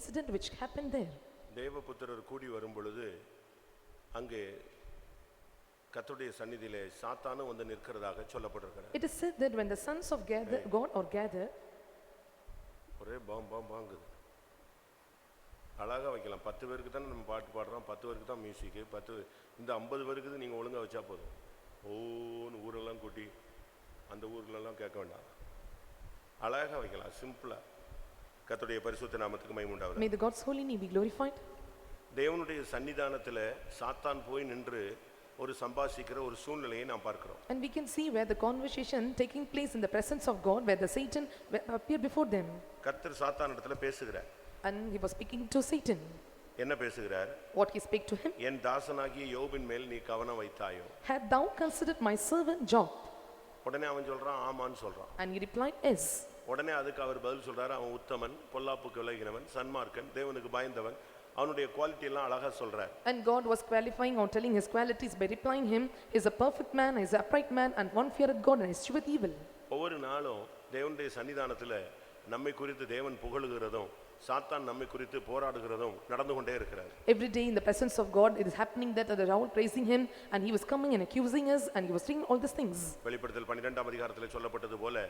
incident which happened there. தேவபுத்திரர் கூடி வரும் பொழுது அங்கே கர்த்தருடைய சந்நிதியிலே சாத்தானும் வந்து நிற்கிறதாக சொல்லப்பட்டிருக்கிறது. It is said that when the sons of God or gather, ஒரே பாங்குது. அழகா வைக்கலாம். 10 பேருக்கு தான் நம்ம பாட்டு பாடுறோம், 10 பேருக்கு தான் மியூசிக், 10 இந்த 50 பேருக்கு நீங்க ஒழுங்கா வச்சா போதும். ஓன்னு ஊரெல்லாம் கூட்டி அந்த ஊர்லெல்லாம் கேட்க வேண்டாம். அழகா வைக்கலாம், சிம்பிளா. கர்த்தருடைய பரிசுத்த நாமத்துக்கு மகிமை உண்டாவதாக. May the God's holy name be glorified. தேவனுடைய சன்னிதானத்திலே சாத்தான் போய் நின்று ஒரு சம்பாஷிக்கிற ஒரு சூழ்நிலையை நாம் பார்க்கிறோம். And we can see where the conversation taking place in the presence of God, where the Satan appeared before them. கர்த்தர் சாத்தானிடத்துல பேசுகிறார். And he was speaking to Satan. என்ன பேசுகிறார்? What he spake to him? என் தாசனாகிய யோபின் மேல் நீ கவனம் வைத்தாயோ? Had thou considered my servant Job? உடனே அவன் சொல்றான் ஆமான்னு சொல்றான். And he replied, yes. உடனே அதுக்கு அவர் பதில் சொல்றாரு, அவன் உத்தமன், பொல்லாப்புக்கு விலகினவன், சன்மார்க்கன், தேவனுக்கு பயந்தவன். அவனுடைய குவாலிட்டி எல்லாம் அழகா சொல்றார். And God was qualifying or telling his qualities by replying him, is a perfect man, is an upright man, and one feareth God and escheweth evil. ஒவ்வொரு நாளும் தேவனுடைய சன்னிதானத்துல நம்மை குறித்து தேவன் புகழுகிறதும் சாத்தான் நம்மை குறித்து போராடுகிறதும் நடந்து கொண்டே இருக்கிறது. Every day in the presence of God it is happening that they are all praising him, and he was coming and accusing us, and he was doing all these things. வெளிப்படுத்தல் 12ஆம் அதிகாரத்திலே சொல்லப்பட்டது போல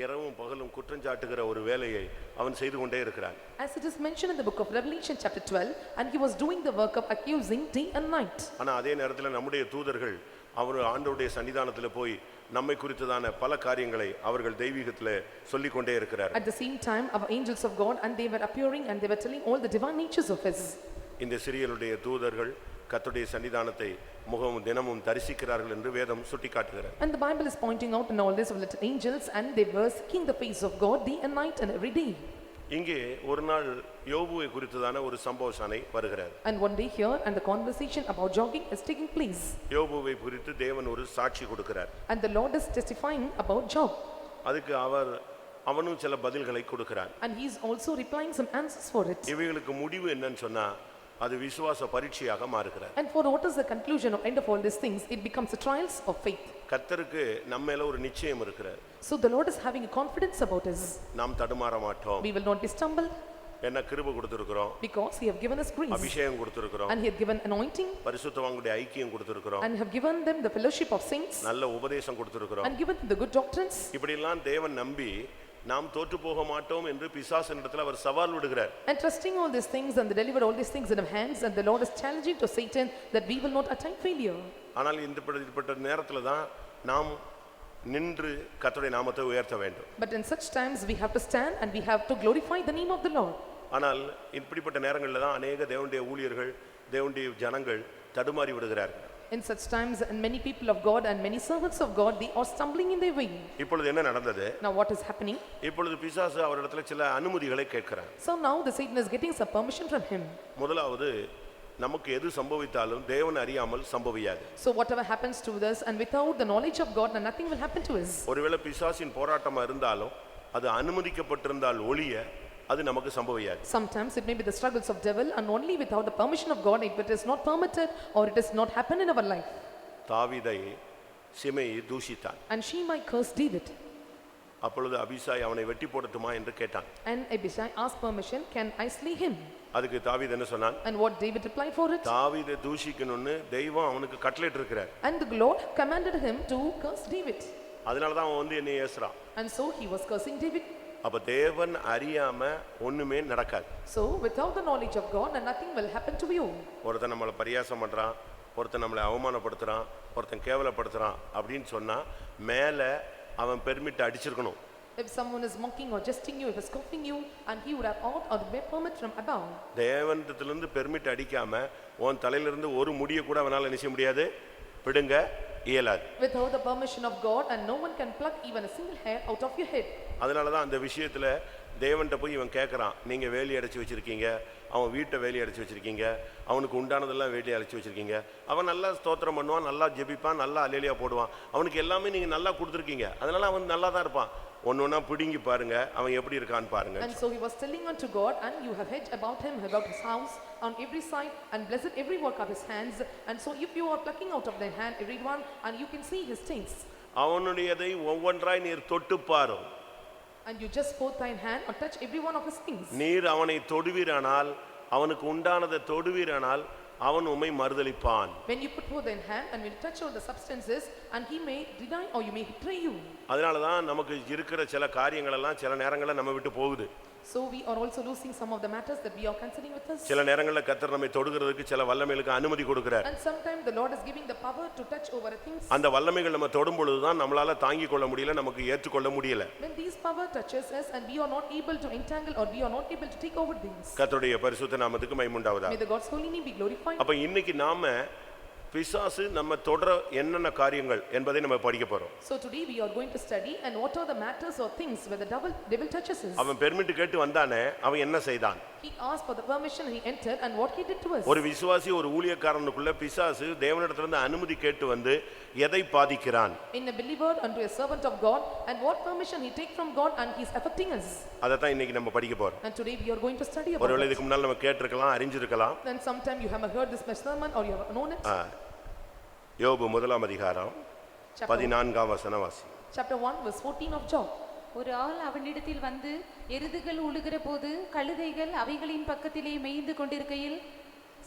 இரவும் பகலும் குற்றஞ்சாட்டுகிற ஒரு வேலையை அவன் செய்து கொண்டே இருக்கிறான். As it is mentioned in the book of Revelation chapter 12, and he was doing the work of accusing day and night. ஆனா அதே நேரத்துல நம்முடைய தூதர்கள் அவர் ஆண்டவருடைய சன்னிதானத்திலே போய் நம்மை குறித்ததான பல காரியங்களை அவர்கள் தெய்வீகத்திலே சொல்லிக் கொண்டே இருக்கிறார். At the same time our angels of God, and they were appearing and they were telling all the divine natures of his. இந்த சிறியனுடைய தூதர்கள் கர்த்தருடைய சன்னிதானத்தை முகமும் தினமும் தரிசிக்கிறார்கள் என்று வேதம் சுட்டிக்காட்டுகிறது. And the Bible is pointing out in all this of little angels, and they were seeking the face of God day and night and every day. இங்கே ஒரு நாள் யோபுவை குறித்ததான ஒரு சம்பவசானை வருகிறார். And one day here, and the conversation about jogging is taking place. யோபுவை குறித்து தேவன் ஒரு சாட்சி கொடுக்கிறார். And the Lord is testifying about Job. அதுக்கு அவனும் சில பதில்களை கொடுக்கிறார். And he is also replying some answers for it. இவைகளுக்கு முடிவு என்னன்னு சொன்னா அது விசுவாச பரீட்சையாக மாறுகிறது. And for what is the conclusion or end of all these things? It becomes the trials of faith. கர்த்தருக்கு நம்ம மேல ஒரு நிச்சயம் இருக்கிறது. So the Lord is having a confidence about us. நாம் தடுமாற மாட்டோம். We will not be stumbled. என்ன கிருபை கொடுத்திருக்கிறோம். Because he have given us grace. அபிஷேகம் கொடுத்திருக்கிறோம். And he have given anointing. பரிசுத்தவான்களுடைய ஐக்கியம் கொடுத்திருக்கிறோம். And have given them the fellowship of saints. நல்ல உபதேசம் கொடுத்திருக்கிறோம். And given them the good doctrines. இப்படி எல்லாம் தேவன் நம்பி நாம் தோற்று போக மாட்டோம் என்று பிசாசினிடத்தில் அவர் சவால் விடுகிறார். And trusting all these things and deliver all these things in our hands, and the Lord is challenging to Satan that we will not attain failure. ஆனால் இப்படிப்பட்ட நேரத்துல தான் நாம் நின்று கர்த்தருடைய நாமத்தை உயர்த்த வேண்டும். But in such times we have to stand and we have to glorify the name of the Lord. ஆனால் இப்படிப்பட்ட நேரங்களில் தான் अनेक தேவனுடைய ஊழியர்கள் தேவனுடைய ஜனங்கள் தடுமாறி விடுகிறார்கள். In such times, and many people of God and many servants of God, they are stumbling in their way. இப்பொழுது என்ன நடந்தது? Now what is happening? இப்பொழுது பிசாசு அவரிடத்துல சில அனுமதிகளை கேட்கிறார். So now the Satan is getting some permission from him. முதலாவது நமக்கு எது சம்பவித்தாலும் தேவன் அறியாமல் சம்பவியாது. So whatever happens to us, and without the knowledge of God, nothing will happen to us. ஒருவேளை பிசாசின் போராட்டமா இருந்தாலும் அது அனுமதிக்கப்பட்டிருந்தால் ஒழிய அது நமக்கு சம்பவியாது. Sometimes it may be the struggles of devil, and only without the permission of God if it is not permitted or it is not happen in our life. தாவீதை Shimei தூஷித்தான். And Shimei cursed David. அப்பொழுது Abishai அவனை வெட்டி போடட்டுமா என்று கேட்டான். And Abishai asked permission, can I slay him? அதுக்கு தாவீது என்ன சொன்னான்? And what David replied for it? தாவீதை தூஷிக்கணும்னு தெய்வம் அவனுக்கு கட்டளையிட்டு இருக்கிறார். And the Lord commanded him to curse David. அதனால தான் அவன் வந்து என்னை ஏசுறான். And so he was cursing David. அப்ப தேவன் அறியாம ஒண்ணுமே நடக்காது. So without the knowledge of God, nothing will happen to you. ஒருத்தன் நம்மள பரியாசம் பண்றான், ஒருத்தன் நம்மளை அவமானப்படுத்துறான், ஒருத்தன் கேவலப்படுத்துறான் அப்படினு சொன்னா மேல அவன் permit அடிச்சிருக்கணும். If someone is mocking or jesting you, if is scoffing you, and he would have ought or the permit from above. தேவனிடத்திலிருந்து பெர்மிட் அடிக்காம உன் தலையில இருந்து ஒரு முடிய கூட அவனால நிச்சய முடியாது, பிடுங்க இயலாது. Without the permission of God, and no one can pluck even a single hair out of your head. அதனால தான் அந்த விஷயத்துல தேவன்கிட்ட போய் இவன் கேட்கறான், நீங்க வேலி அடைச்சு வச்சிருக்கீங்க, அவன் வீட்டை வேலி அடைச்சு வச்சிருக்கீங்க, அவனுக்கு உண்டானதெல்லாம் வேலி அடைச்சு வச்சிருக்கீங்க, அவன் நல்லா ஸ்தோத்திரம் பண்ணுவான், நல்லா ஜெபிப்பான், நல்லா அல்லேலியா போடுவான், அவனுக்கு எல்லாமே நீங்க நல்லா கொடுத்துருக்கீங்க, அதனால அவன் நல்லா தான் இருப்பான், ஒன்னொன்னா பிடுங்கி பாருங்க அவன் எப்படி இருக்கான்னு பாருங்க. And so he was telling unto God, and you have hedged about him, about his house on every side, and blessed every work of his hands, and so if you are plucking out of their hand every one, and you can see his stains. அவனுடையதை ஒவ்வொன்றாய் நீர் தொட்டு பாரும். And you just put thine hand or touch every one of his things. நீர் அவனை தொடுவீரானால், அவனுக்கு உண்டானதை தொடுவீரானால், அவன் உம்மை மறுதலிப்பான். When you put forth thine hand and will touch all the substances, and he may deny or you may betray you. அதனால தான் நமக்கு இருக்கிற சில காரியங்கள் எல்லாம் சில நேரங்களில் நம்ம விட்டு போகுது. So we are also losing some of the matters that we are considering with us. சில நேரங்களில் கர்த்தர் நம்மை தொடுகிறதுக்கு சில வல்லமைகளுக்கு அனுமதி கொடுக்கிறார். And sometimes the Lord is giving the power to touch over things. அந்த வல்லமைகள் நம்ம தொடும் பொழுது தான் நம்மளால தாங்கிக் கொள்ள முடியல, நமக்கு ஏற்றுக்கொள்ள முடியல. When these power touches us and we are not able to entangle or we are not able to take over things. கர்த்தருடைய பரிசுத்த நாமத்துக்கு மகிமை உண்டாவதாக. May the God's holy name be glorified. அப்ப இன்னைக்கு நாம பிசாசு நம்ம தொடர என்னென்ன காரியங்கள் என்பதை நம்ம படிக்க போறோம். So today we are going to study and what are the matters or things where the devil touches us. அவன் பெர்மிட் கேட்டு வந்தானே, அவன் என்ன செய்தான்? He asked for the permission, he entered, and what he did to us. ஒரு விசுவாசி ஒரு ஊழியக்காரனுக்குள்ள பிசாசு தேவனிடத்திலிருந்து அனுமதி கேட்டு வந்து எதை பாதிக்கிறான்? In a believer unto a servant of God, and what permission he take from God and he is affecting us. அத தான் இன்னைக்கு நம்ம படிக்க போறோம். And today we are going to study about ஒருவேளை it. இதுக்கு முன்னால நம்ம கேட்டிருக்கலாம், அறிஞ்சிருக்கலாம். Then sometime you have heard this sermon or you have known it. யோபு முதலாம் அதிகாரம் 14ஆம் வசனம் வாசி. Chapter 1 verse 14 of Job. ஒரு ஆள் அவனிடத்தில் வந்து எருதுகள் உழுகிற போது கழுதைகள் அவைகளின் பக்கத்திலே மேய்ந்து கொண்டிருக்கையில்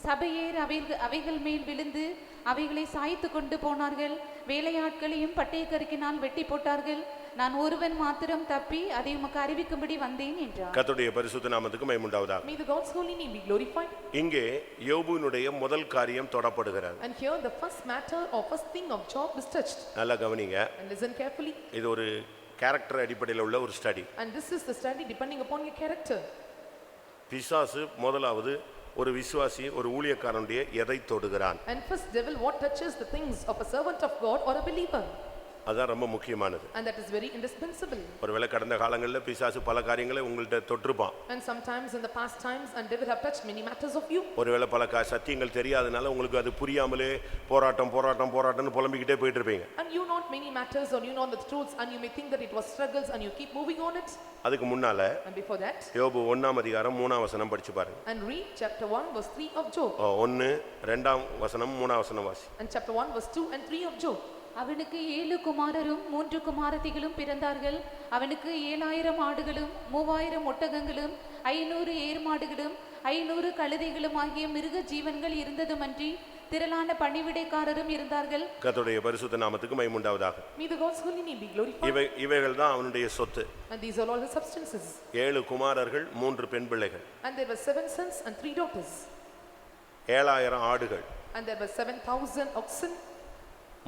சபையேர் அவைகள் மேல் விழுந்து அவைகளை சாய்த்து கொண்டு போனார்கள். வேலையாட்களையும் பட்டயக்கருக்கினால் வெட்டி போட்டார்கள். நான் ஒருவன் மாத்திரம் தப்பி அதை உமக்கு அறிவிக்கும்படி வந்தேன் என்றார். கர்த்தருடைய பரிசுத்த நாமத்துக்கு மகிமை உண்டாவதாக. May the God's holy name be glorified. இங்கே யோபுவினுடைய முதல் காரியம் தொடப்படுகிறது. And here the first matter or first thing of Job is touched. நல்லா கவனிங்க. And listen carefully. இது ஒரு கேரக்டர் அடிப்படையில் உள்ள ஒரு study. And this is the study depending upon your character. பிசாசு முதலாவது ஒரு விசுவாசி ஒரு ஊழியக்காரனுடைய எதை தொடுகிறான்? And first devil what touches the things of a servant of God or a believer. அதான் ரொம்ப முக்கியமானது. And that is very indispensable. ஒருவேளை கடந்த காலங்களில் பிசாசு பல காரியங்களை உங்கள்ட்ட தொற்றுப்பான். And sometimes in the past times and devil have touched many matters of you. ஒருவேளை பல சத்தியங்கள் தெரியாதனால உங்களுக்கு அது புரியாமலே போராட்டம்னு புலம்பிக்கிட்டே போயிட்டு இருப்பீங்க. And you not many matters or you know the truths and you may think that it was struggles and you keep moving on it. அதுக்கு முன்னால And before that யோபு 1ஆம் அதிகாரம் 3ஆம் வசனம் படிச்சு பாருங்க. and read chapter 1 verse 3 of Job. 1 2ஆம் வசனம் 3ஆம் வசனம் வாசி. And chapter 1 verse 2 and 3 of Job. அவனுக்கு 7 குமாரரும் 3 குமாரத்திகளும் பிறந்தார்கள். அவனுக்கு 7000 ஆடுகளும் 3000 ஒட்டகங்களும் 500 ஏர் மாடுகளும் 500 கழுதைகளும் ஆகிய மிருக ஜீவன்கள் இருந்ததுமன்றி திரளான பணிவிடைக்காரரும் இருந்தார்கள். கர்த்தருடைய பரிசுத்த நாமத்துக்கு மகிமை உண்டாவதாக. May the God's holy name be glorified. இவைகள் தான் அவனுடைய சொத்து. And these are all the substances. 7 குமாரர்கள் 3 பெண் பிள்ளைகள். And there were 7 sons and 3 daughters. 7000 ஆடுகள். And there were 7000 oxen.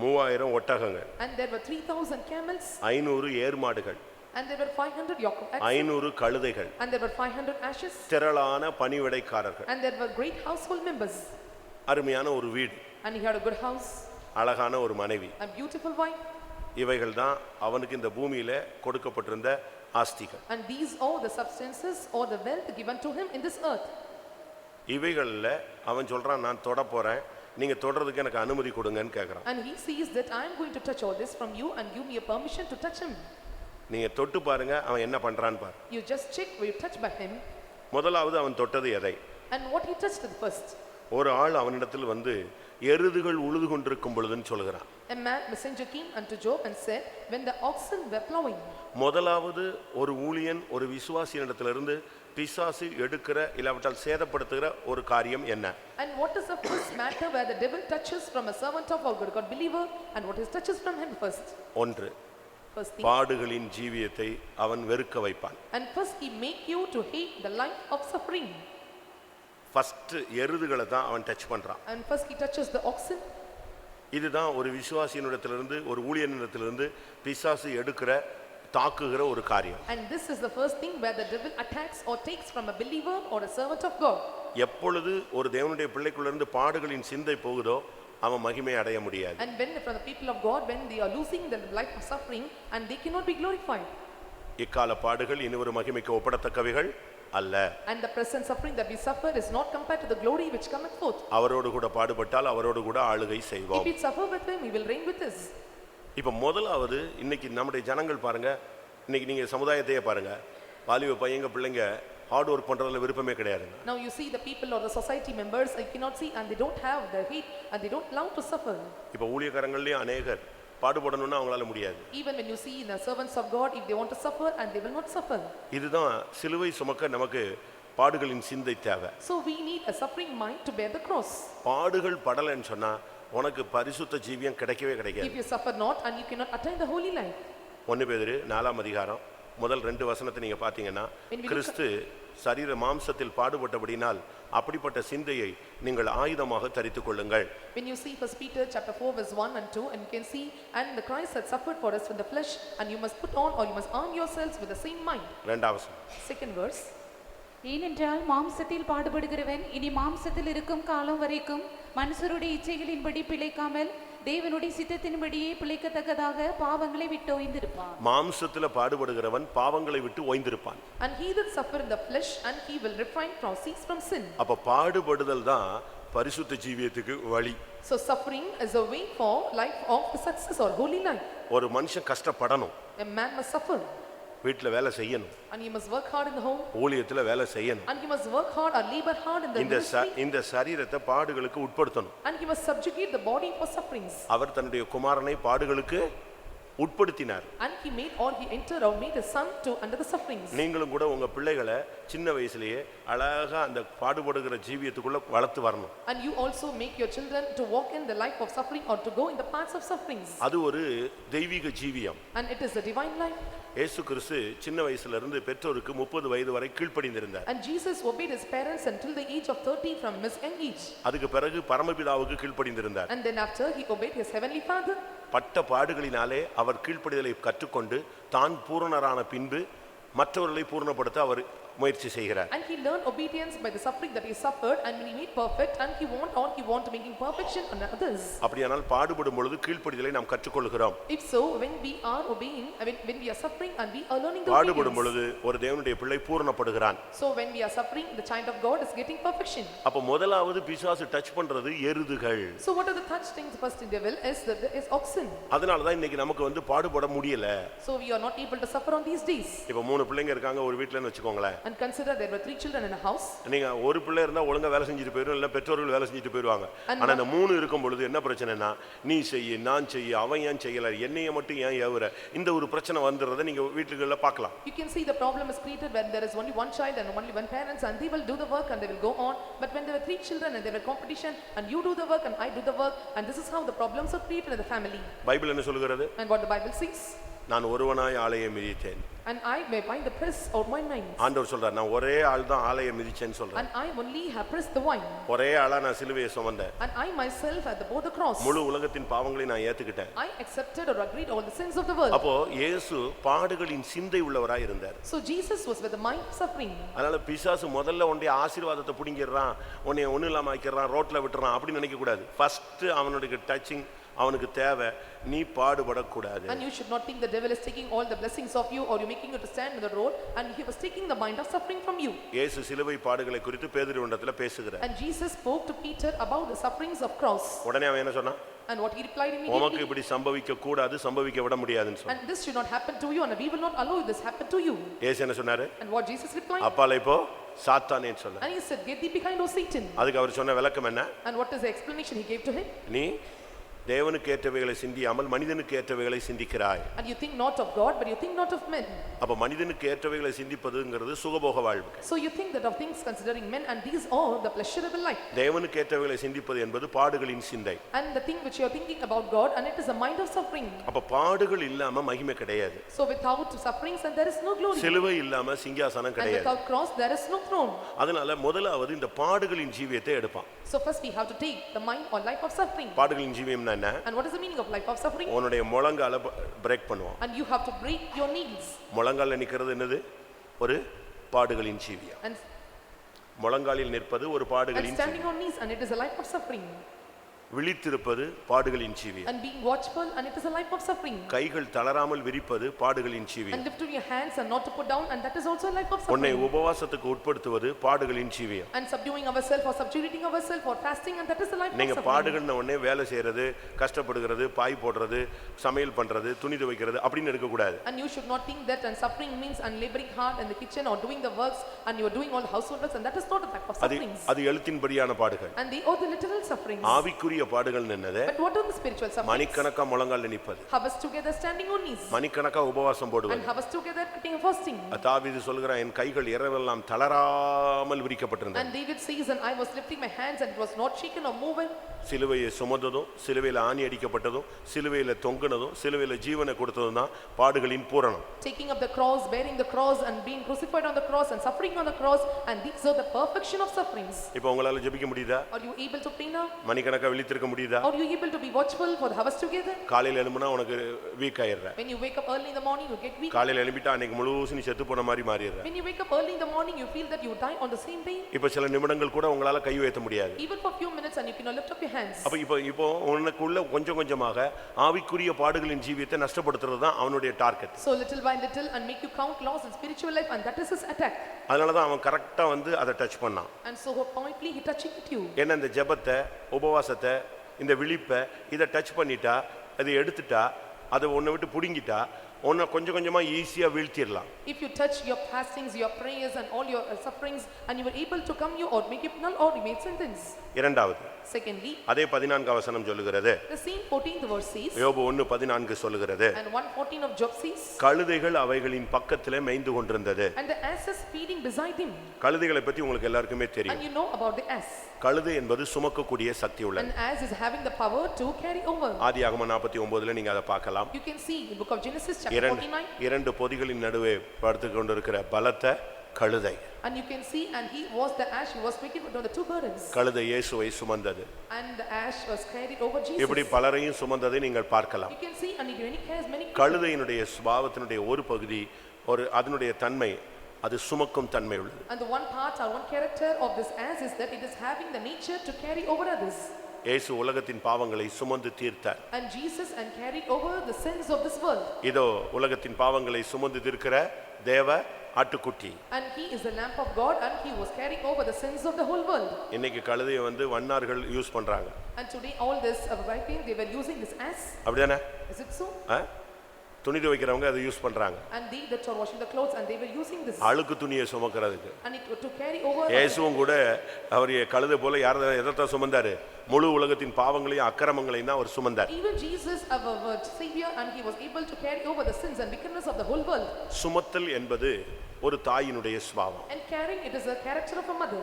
3000 ஒட்டகங்கள். And there were 3000 camels. 500 ஏர் மாடுகள். And there were 500 yoke of oxen. 500 கழுதைகள். And there were 500 ashes. திரளான பணிவிடைக்காரர்கள். And there were great household members. அருமையான ஒரு வீடு. And he had a good house. அழகான ஒரு மனைவி. A beautiful wife. இவைகள் தான் அவனுக்கு இந்த பூமியில கொடுக்கப்பட்டிருந்த ஆஸ்திகள். And these are the substances or the wealth given to him in this earth. இவைகள்ல அவன் சொல்றான், நான் தொட போறேன், நீங்க தொடறதுக்கு எனக்கு அனுமதி கொடுங்கன்னு கேக்குறான். And he sees that I am going to touch all this from you and give me a permission to touch him. நீங்க தொட்டு பாருங்க அவன் என்ன pண்றான்னு பாரு. You just check where you touch by him. முதலாவது அவன் தொட்டது எதை? And what he touched at first. ஒரு ஆள் அவனிடத்தில் வந்து எருதுகள் உழுது கொண்டிருக்கும் பொழுதுன்னு சொல்கிறான். A messenger came unto Job and said when the oxen were plowing. முதலாவது ஒரு ஊழியன் ஒரு விசுவாசியினிடத்திலிருந்து பிசாசு எடுக்கிற இல்லாவிட்டால் சேதப்படுத்துகிற ஒரு காரியம் என்ன? And what is the first matter where the devil touches from a servant of God believer and what is touches from him first? ஒன்று, First thing. பாடுகளின் ஜீவியத்தை அவன் வெறுக்க வைப்பான். And first he make you to hate the life of suffering. First எருதுகளை தான் அவன் touch பண்றான். And first he touches the oxen. இதுதான் ஒரு விசுவாசியினிடத்திலிருந்து ஒரு ஊழியனிடத்திலிருந்து பிசாசு எடுக்கிற தாக்குகிற ஒரு காரியம். And this is the first thing where the devil attacks or takes from a believer or a servant of God. எப்பொழுது ஒரு தேவனுடைய பிள்ளைக்குள்ளிருந்து பாடுகளின் சிந்தை போகுதோ அவன் மகிமை அடைய முடியாது. And when from the people of God when they are losing their life of suffering and they cannot be glorified. இக்கால பாடுகள் இனி ஒரு மகிமைக்கு ஒப்பிடத்தக்கவைகள் அல்ல. And the present suffering that we suffer is not compared to the glory which cometh forth. அவரோடு கூட பாடுபட்டால் அவரோடு கூட ஆளுகை செய்வோம். If we suffer with him, we will reign with us. இப்ப முதலாவது இன்னைக்கு நம்முடைய ஜனங்கள் பாருங்க, இன்னைக்கு நீங்க சமுதாயத்தையே பாருங்க, வாலிப பையங்க பிள்ளைங்க ஹார்ட் ஒர்க் பண்றதுல விருப்பமே கிடையாது. Now you see the people or the society members I cannot see and they don't have the hate and they don't love to suffer. இப்ப ஊழியக்காரங்களே அநேகர் பாடுபடணும்னா அவங்களால முடியாது. Even when you see the servants of God, if they want to suffer, and they will not suffer. இதுதான் சிலுவை சுமக்க நமக்கு பாடுகளின் சிந்தை தேவை. So we need a suffering mind to bear the cross. பாடுகள் படலன்னு சொன்னா உனக்கு பரிசுத்த ஜீவியம் கிடைக்கவே கிடைக்காது. If you suffer not, and you cannot attain the holy life. 1 பேதுரு 4ஆம் அதிகாரம் முதல் 2 வசனத்தை நீங்க பாத்தீங்கன்னா, கிறிஸ்து சரீர மாம்சத்தில் பாடுபட்டபடினால் அப்படிப்பட்ட சிந்தையை நீங்கள் ஆயுதமாக தரித்துக் கொள்ளுங்கள். When you see 1 Peter chapter 4 verse 1 and 2, and you can see, and the Christ had suffered for us from the flesh, and you must put on, or you must arm yourselves with the same mind. 2ஆம் வசனம். Second verse. ஏனென்றால் மாம்சத்தில் பாடுபடுகிறவன் இனி மாம்சத்தில் இருக்கும் காலம் வரைக்கும் மனுஷருடைய இச்சைகளின்படி பிழைக்காமல் தேவனுடைய சித்தத்தின்படியே பிழைக்கத்தக்கதாக பாவங்களை விட்டு ஓய்ந்திருப்பான். மாம்சத்துல பாடுபடுகிறவன் பாவங்களை விட்டு ஓய்ந்திருப்பான். And he that suffer in the flesh, and he will refrain from cease from sin. அப்ப பாடுபடுதல் தான் பரிசுத்த ஜீவியத்துக்கு வழி. So suffering is a way for life of the success or holy life. ஒரு மனுஷன் கஷ்டப்படணும். A man must suffer. வீட்ல வேலை செய்யணும். And he must work hard in the home. ஊழியத்துல வேலை செய்யணும். And he must work hard or labor hard in the ministry. இந்த சரீரத்தை பாடுகளுக்கு உட்படுத்தணும். And he must subjugate the body for sufferings. அவர் தன்னுடைய குமாரனை பாடுகளுக்கு உட்படுத்தினார். And he made, or he entered or made his son to under the sufferings. நீங்களும் கூட உங்க பிள்ளைகளை சின்ன வயசுலயே அழகா அந்த பாடுபடுகிற ஜீவியத்துக்குள்ள வளர்த்து வரணும். And you also make your children to walk in the life of suffering, or to go in the paths of sufferings. அது ஒரு தெய்வீக ஜீவியம். And it is a divine life. இயேசு கிறிஸ்து சின்ன வயசுல இருந்து பெற்றோருக்கு 30 வயது வரை கீழ்ப்படிந்திருந்தார். And Jesus obeyed his parents until the age of 30 from his young age. அதுக்கு பிறகு பரமபிதாவுக்கு கீழ்ப்படிந்திருந்தார். And then after he obeyed his heavenly Father. பட்ட பாடுகளினாலே அவர் கீழ்ப்படிதலை கற்றுக்கொண்டு தான் பூரணரான பின்பு மற்றவர்களை பூரணப்படுத்த அவர் முயற்சி செய்கிறார். And he learned obedience by the suffering that he suffered, and when he made perfect, and he want to making perfection on others. அப்படியானால் பாடுபடும் பொழுது கீழ்ப்படிதலை நாம் கற்றுக்கொள்கிறோம். If so, when we are obeying, when we are suffering, and we are learning the பாடுபடும் பொழுது ஒரு தேவனுடைய பிள்ளை பூரணப்படுகிறான். So when we are suffering, the child of God is getting perfection. அப்ப முதலாவது பிசாசு டச் பண்றது எருதுகள். So what are the touch things first in devil is oxen. அதனால தான் இன்னைக்கு நமக்கு பாடுபட முடியல. So we are not able to suffer on these days. இப்ப 3 பிள்ளைங்க இருக்காங்க ஒரு வீட்லன்னு வெச்சுக்கோங்களேன். And consider there were 3 children in a house. நீங்க ஒரு பிள்ளை இருந்தா ஒழுங்கா வேலை செஞ்சிட்டு போயிரும், இல்ல பெற்றோர்கள் வேலை செஞ்சிட்டு போயிடுவாங்க. ஆனா இந்த 3 இருக்கும் பொழுது என்ன பிரச்சனைனா, நீ செய்ய நான் செய்ய அவன் ஏன் செய்யல, என்னைய மட்டும் ஏன் ஏவுற, இந்த ஒரு பிரச்சனை வந்துறதை நீங்க வீட்டுக்குள்ள பார்க்கலாம். You can see the problem is created when there is only one child and only one parents, and they will do the work and they will go on. But when there were 3 children and there were competition, and you do the work and I do the work, and this is how the problems are created in the family. Bible என்ன சொல்கிறது? And what the Bible says, நான் ஒருவனாய் ஆலயை மிதித்தேன். And I may bind the press of my mind. ஆண்டவர் சொல்றார், நான் ஒரே ஆள் தான் ஆலயை மிதிச்சேன்னு சொல்றார். And I only have pressed the wine. ஒரே ஆளா நான் சிலுவையை சுமந்தேன். And I myself had bore the cross. முழு உலகத்தின் பாவங்களை நான் ஏத்துக்கிட்டேன். I accepted or agreed all the sins of the world. அப்போ இயேசு பாடுகளின் சிந்தை உள்ளவராய் இருந்தார். So Jesus was with the mind of suffering. அதனால பிசாசு முதல்ல உன்னுடைய ஆசீர்வாதத்தை புடிங்கிடுறான், உன்னை ஒண்ணு இல்லாம ஆக்கிடுறான், ரோட்ல விட்டுறான் அப்படி நினைக்க கூடாது. ஃபர்ஸ்ட் அவனுடைய டச்சிங் அவனுக்கு தேவை, நீ பாடுபடக்கூடாது. And you should not think the devil is taking all the blessings of you, or you making you to stand in the road, and he was taking the mind of suffering from you. இயேசு சிலுவை பாடுகளை குறித்து பேதுருவிடத்தில் பேசுகிறார். And Jesus spoke to Peter about the sufferings of cross. உடனே அவன் என்ன சொன்னான்? And what he replied immediately, உமக்கு இப்படி சம்பவிக்க கூடாது, சம்பவிக்க விட முடியாதுன்னு சொன்னான். and this should not happen to you, and we will not allow this happen to you. இயேசு என்ன சொன்னாரு? And what Jesus replied, அப்பாலே போ சாத்தானேன்னு சொன்னார். and he said, get thee behind, O Satan. அதுக்கு அவர் சொன்ன விளக்கம் என்ன? And what is the explanation he gave to him? நீ தேவனுக்கு ஏற்றவைகளை சிந்தியாமல் மனிதனுக்கு ஏற்றவைகளை சிந்திக்கிறாய். And you think not of God, but you think not of men. அப்ப மனிதனுக்கு ஏற்றவைகளை சிந்திப்பதுங்கிறது சுகபோக வாழ்வு. So you think that of things considering men, and these are the pleasurable life. தேவனுக்கு ஏற்றவைகளை சிந்திப்பது என்பது பாடுகளின் சிந்தை. And the thing which you are thinking about God, and it is a mind of suffering. அப்ப பாடுகள் இல்லாம மகிமை கிடையாது. So without sufferings, and there is no glory. சிலுவை இல்லாம சிங்காசனம் And கிடையாது. without cross, there is no throne. அதனால முதலாவது இந்த பாடுகளின் ஜீவியத்தை எடுப்பான். So first we have to take the mind or life of suffering. பாடுகளின் ஜீவியம்னா என்ன? And what is the meaning of life of suffering? உன்னுடைய முழங்கால பிரேக் பண்ணுவான். And you have to break your knees. முழங்கால நிக்கிறது என்னது? ஒரு பாடுகளின் ஜீவியம். And முழங்காலில் நிற்பது ஒரு பாடுகளின் standing on knees, and it is a life of suffering. விழித்திருப்பது பாடுகளின் ஜீவியம். And being watchful, and it is a life of suffering. கைகள் தளராமல் விரிப்பது பாடுகளின் ஜீவியம். And lifting your hands and not to put down, and that is also a life of உன்னை suffering. உபவாசத்துக்கு உட்படுத்துவது பாடுகளின் ஜீவியம். And subduing ourselves or subjugating ourselves or fasting, and that is the life of நீங்க suffering. பாடுகள்ன உடனே வேலை செய்யறது, கஷ்டப்படுகிறது, பாய் போடுறது, சமையல் பண்றது, துணி துவைக்கிறது அப்படின்னு இருக்க கூடாது. And you should not think that and suffering means and laboring hard in the kitchen or doing the works, and you are doing all household works, and that is not a type of suffering. அது எழுத்தின்படியான பாடுகள். And they are the literal sufferings. ஆவிக்குரிய ஆவிக்குரிய பாடுகள் என்னது? But what are the spiritual sufferings? மணிக்கணக்கா முழங்கால்ல நிப்பது, Hours together standing on knees, மணிக்கணக்கா உபவாசம் and போடுவது. hours together cutting and fasting. தாவீது சொல்கிறான், என் கைகள் இரவெல்லாம் தளராமல் விரிக்கப்பட்டிருந்தது. And David says, and I was lifting my hands and it was not shaken or moving. சிலுவையை சுமந்ததும், சிலுவையில் ஆணி அடிக்கப்பட்டதும், சிலுவையில் தொங்குனதும், சிலுவையில் ஜீவனை கொடுத்ததும் தான் பாடுகளின் பூரணம். Taking up the cross, bearing the cross and being crucified on the cross and suffering on the cross, and these are the perfection of sufferings. இப்போ உங்களால ஜெபிக்க முடியுதா? Are you able to pray now? மணிக்கணக்கா விழித்திருக்க முடியுதா? Are you able to be watchful for the hours together? காலையில எழும்புனா உனக்கு week ஆயிடுற. When you wake up early in the morning, you get weak. காலையில எழும்பிட்டா அன்னைக்கு முழுசும் நீ செத்து போன மாதிரி மாறிடுற. When you wake up early in the morning, you feel that you die on the same day. இப்போ சில நிமிடங்கள் கூட உங்களால கை உயர்த்த முடியாது. Even for few minutes, and you cannot lift up your hands. அப்ப இப்போ உனக்குள்ள கொஞ்சம் கொஞ்சமாக ஆவிக்குரிய பாடுகளின் ஜீவியத்தை நஷ்டப்படுத்துறது தான் அவனுடைய target. So little by little and make you count loss in spiritual life, and that is his attack. அதனால தான் அவன் கரெக்டா அதை டச் பண்ணான். And so pointedly he touching at you. ஏன்னா இந்த ஜெபத்தை, உபவாசத்தை, இந்த விழிப்பை இதை டச் பண்ணிட்டா, அதை எடுத்துட்டா, அதை உன்னை விட்டு புடுங்கிட்டா, உன்னை கொஞ்சம் கொஞ்சமா ஈஸியா வீழ்த்திடலாம். If you touch your fastings, your prayers and all your sufferings, and you were able to come you or make it null or remain sentence. இரண்டாவது, Secondly, அதே 14 வசனம் சொல்லுகிறது. the same 14th verse says, யோபு 1:14 சொல்லுகிறது. and 1:14 of Job says, கழுதைகள் அவைகளின் பக்கத்திலே மேய்ந்து கொண்டிருந்தது. and the ass is feeding beside him. கழுதைகளை பத்தி உங்களுக்கு எல்லாருக்குமே And தெரியும். you know about the ass. கழுதை என்பது சுமக்கக்கூடிய சக்தி உள்ளது. An ass is having the power to carry over. ஆதியாகமம் 49 நீங்க அதை பார்க்கலாம். You can see in book of Genesis chapter 49. இரண்டு பொதிகளின் நடுவே படுத்துக் கொண்டிருக்கிற பலத்த கழுதை. And you can see, and he was the ass, he was speaking between the two burdens. கழுதை இயேசுவை சுமந்தது. And the ass was carried over Jesus. இப்படி பலரையும் சுமந்ததை நீங்கள் பார்க்கலாம். You can see, and he carries many people. கழுதையினுடைய சுபாவத்தினுடைய ஒரு பகுதி, அதனுடைய தன்மை, அது சுமக்கும் தன்மை உள்ளது. And the one part or one character of this ass is that it is having the nature to carry over others. இயேசு உலகத்தின் பாவங்களை சுமந்து தீர்த்தார். And Jesus and carried over the sins of this world. இதோ உலகத்தின் பாவங்களை சுமந்து தீர்க்கிற தேவ ஆட்டுக்குட்டி. And he is the lamb of God, and he was carrying over the sins of the whole world. இன்னைக்கு கழுதையை வண்ணார்கள் யூஸ் பண்றாங்க. And today all this writing they were using this ass. அப்படிதானே? Is it so? துணி துவைக்கிறவங்க அதை use பண்றாங்க. And they that are washing the clothes, and they were using this. அழுக்கு துணியை சுமக்கிறதுக்கு. And it to carry over. இயேசுவும் கூட அவர் கழுதை போல எதை சுமந்தாரு? முழு உலகத்தின் பாவங்களையும் அக்கிரமங்களையும் தான் அவர் சுமந்தார். Even Jesus, our Savior, and he was able to carry over the sins and wickedness of the whole world. சுமத்தல் என்பது ஒரு தாயினுடைய சுபாவம். And carrying, it is a character of a mother.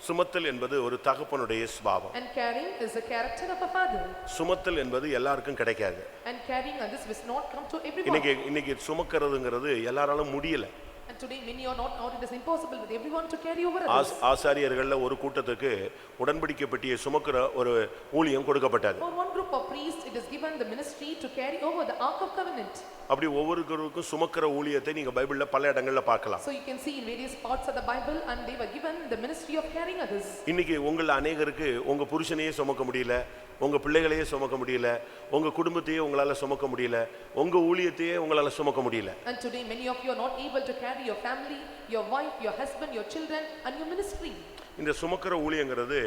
சுமத்தல் என்பது ஒரு தகப்பனுடைய சுபாவம். And carrying is the character of a father. சுமத்தல் என்பது எல்லாருக்கும் கிடைக்காது. And carrying, and this will not come to everyone. இன்னைக்கு சுமக்கிறதுங்கிறது எல்லாராலும் முடியல. And today many are not, or it is impossible with everyone to carry over others. ஆசாரியர்கள்ல ஒரு கூட்டத்துக்கு உடன்படிக்கை பெட்டியை சுமக்கிற ஒரு ஊழியம் கொடுக்கப்பட்டது. For one group of priests it is given the ministry to carry over the ark of covenant. அப்படி ஒவ்வொருவருக்கும் சுமக்கிற ஊழியத்தை நீங்க பைபிள்ல பல இடங்கள்ல பார்க்கலாம். So you can see in various parts of the Bible, and they were given the ministry of carrying others. இன்னைக்கு உங்கள அநேகருக்கு உங்க புருஷனையே சுமக்க முடியல, உங்க பிள்ளைகளையே சுமக்க முடியல, உங்க குடும்பத்தையே உங்களால சுமக்க முடியல, உங்க ஊழியத்தையே உங்களால சுமக்க முடியல. And today many of you are not able to carry your family, your wife, your husband, your children, and your ministry. இந்த சுமக்கிற ஊழியங்கிறது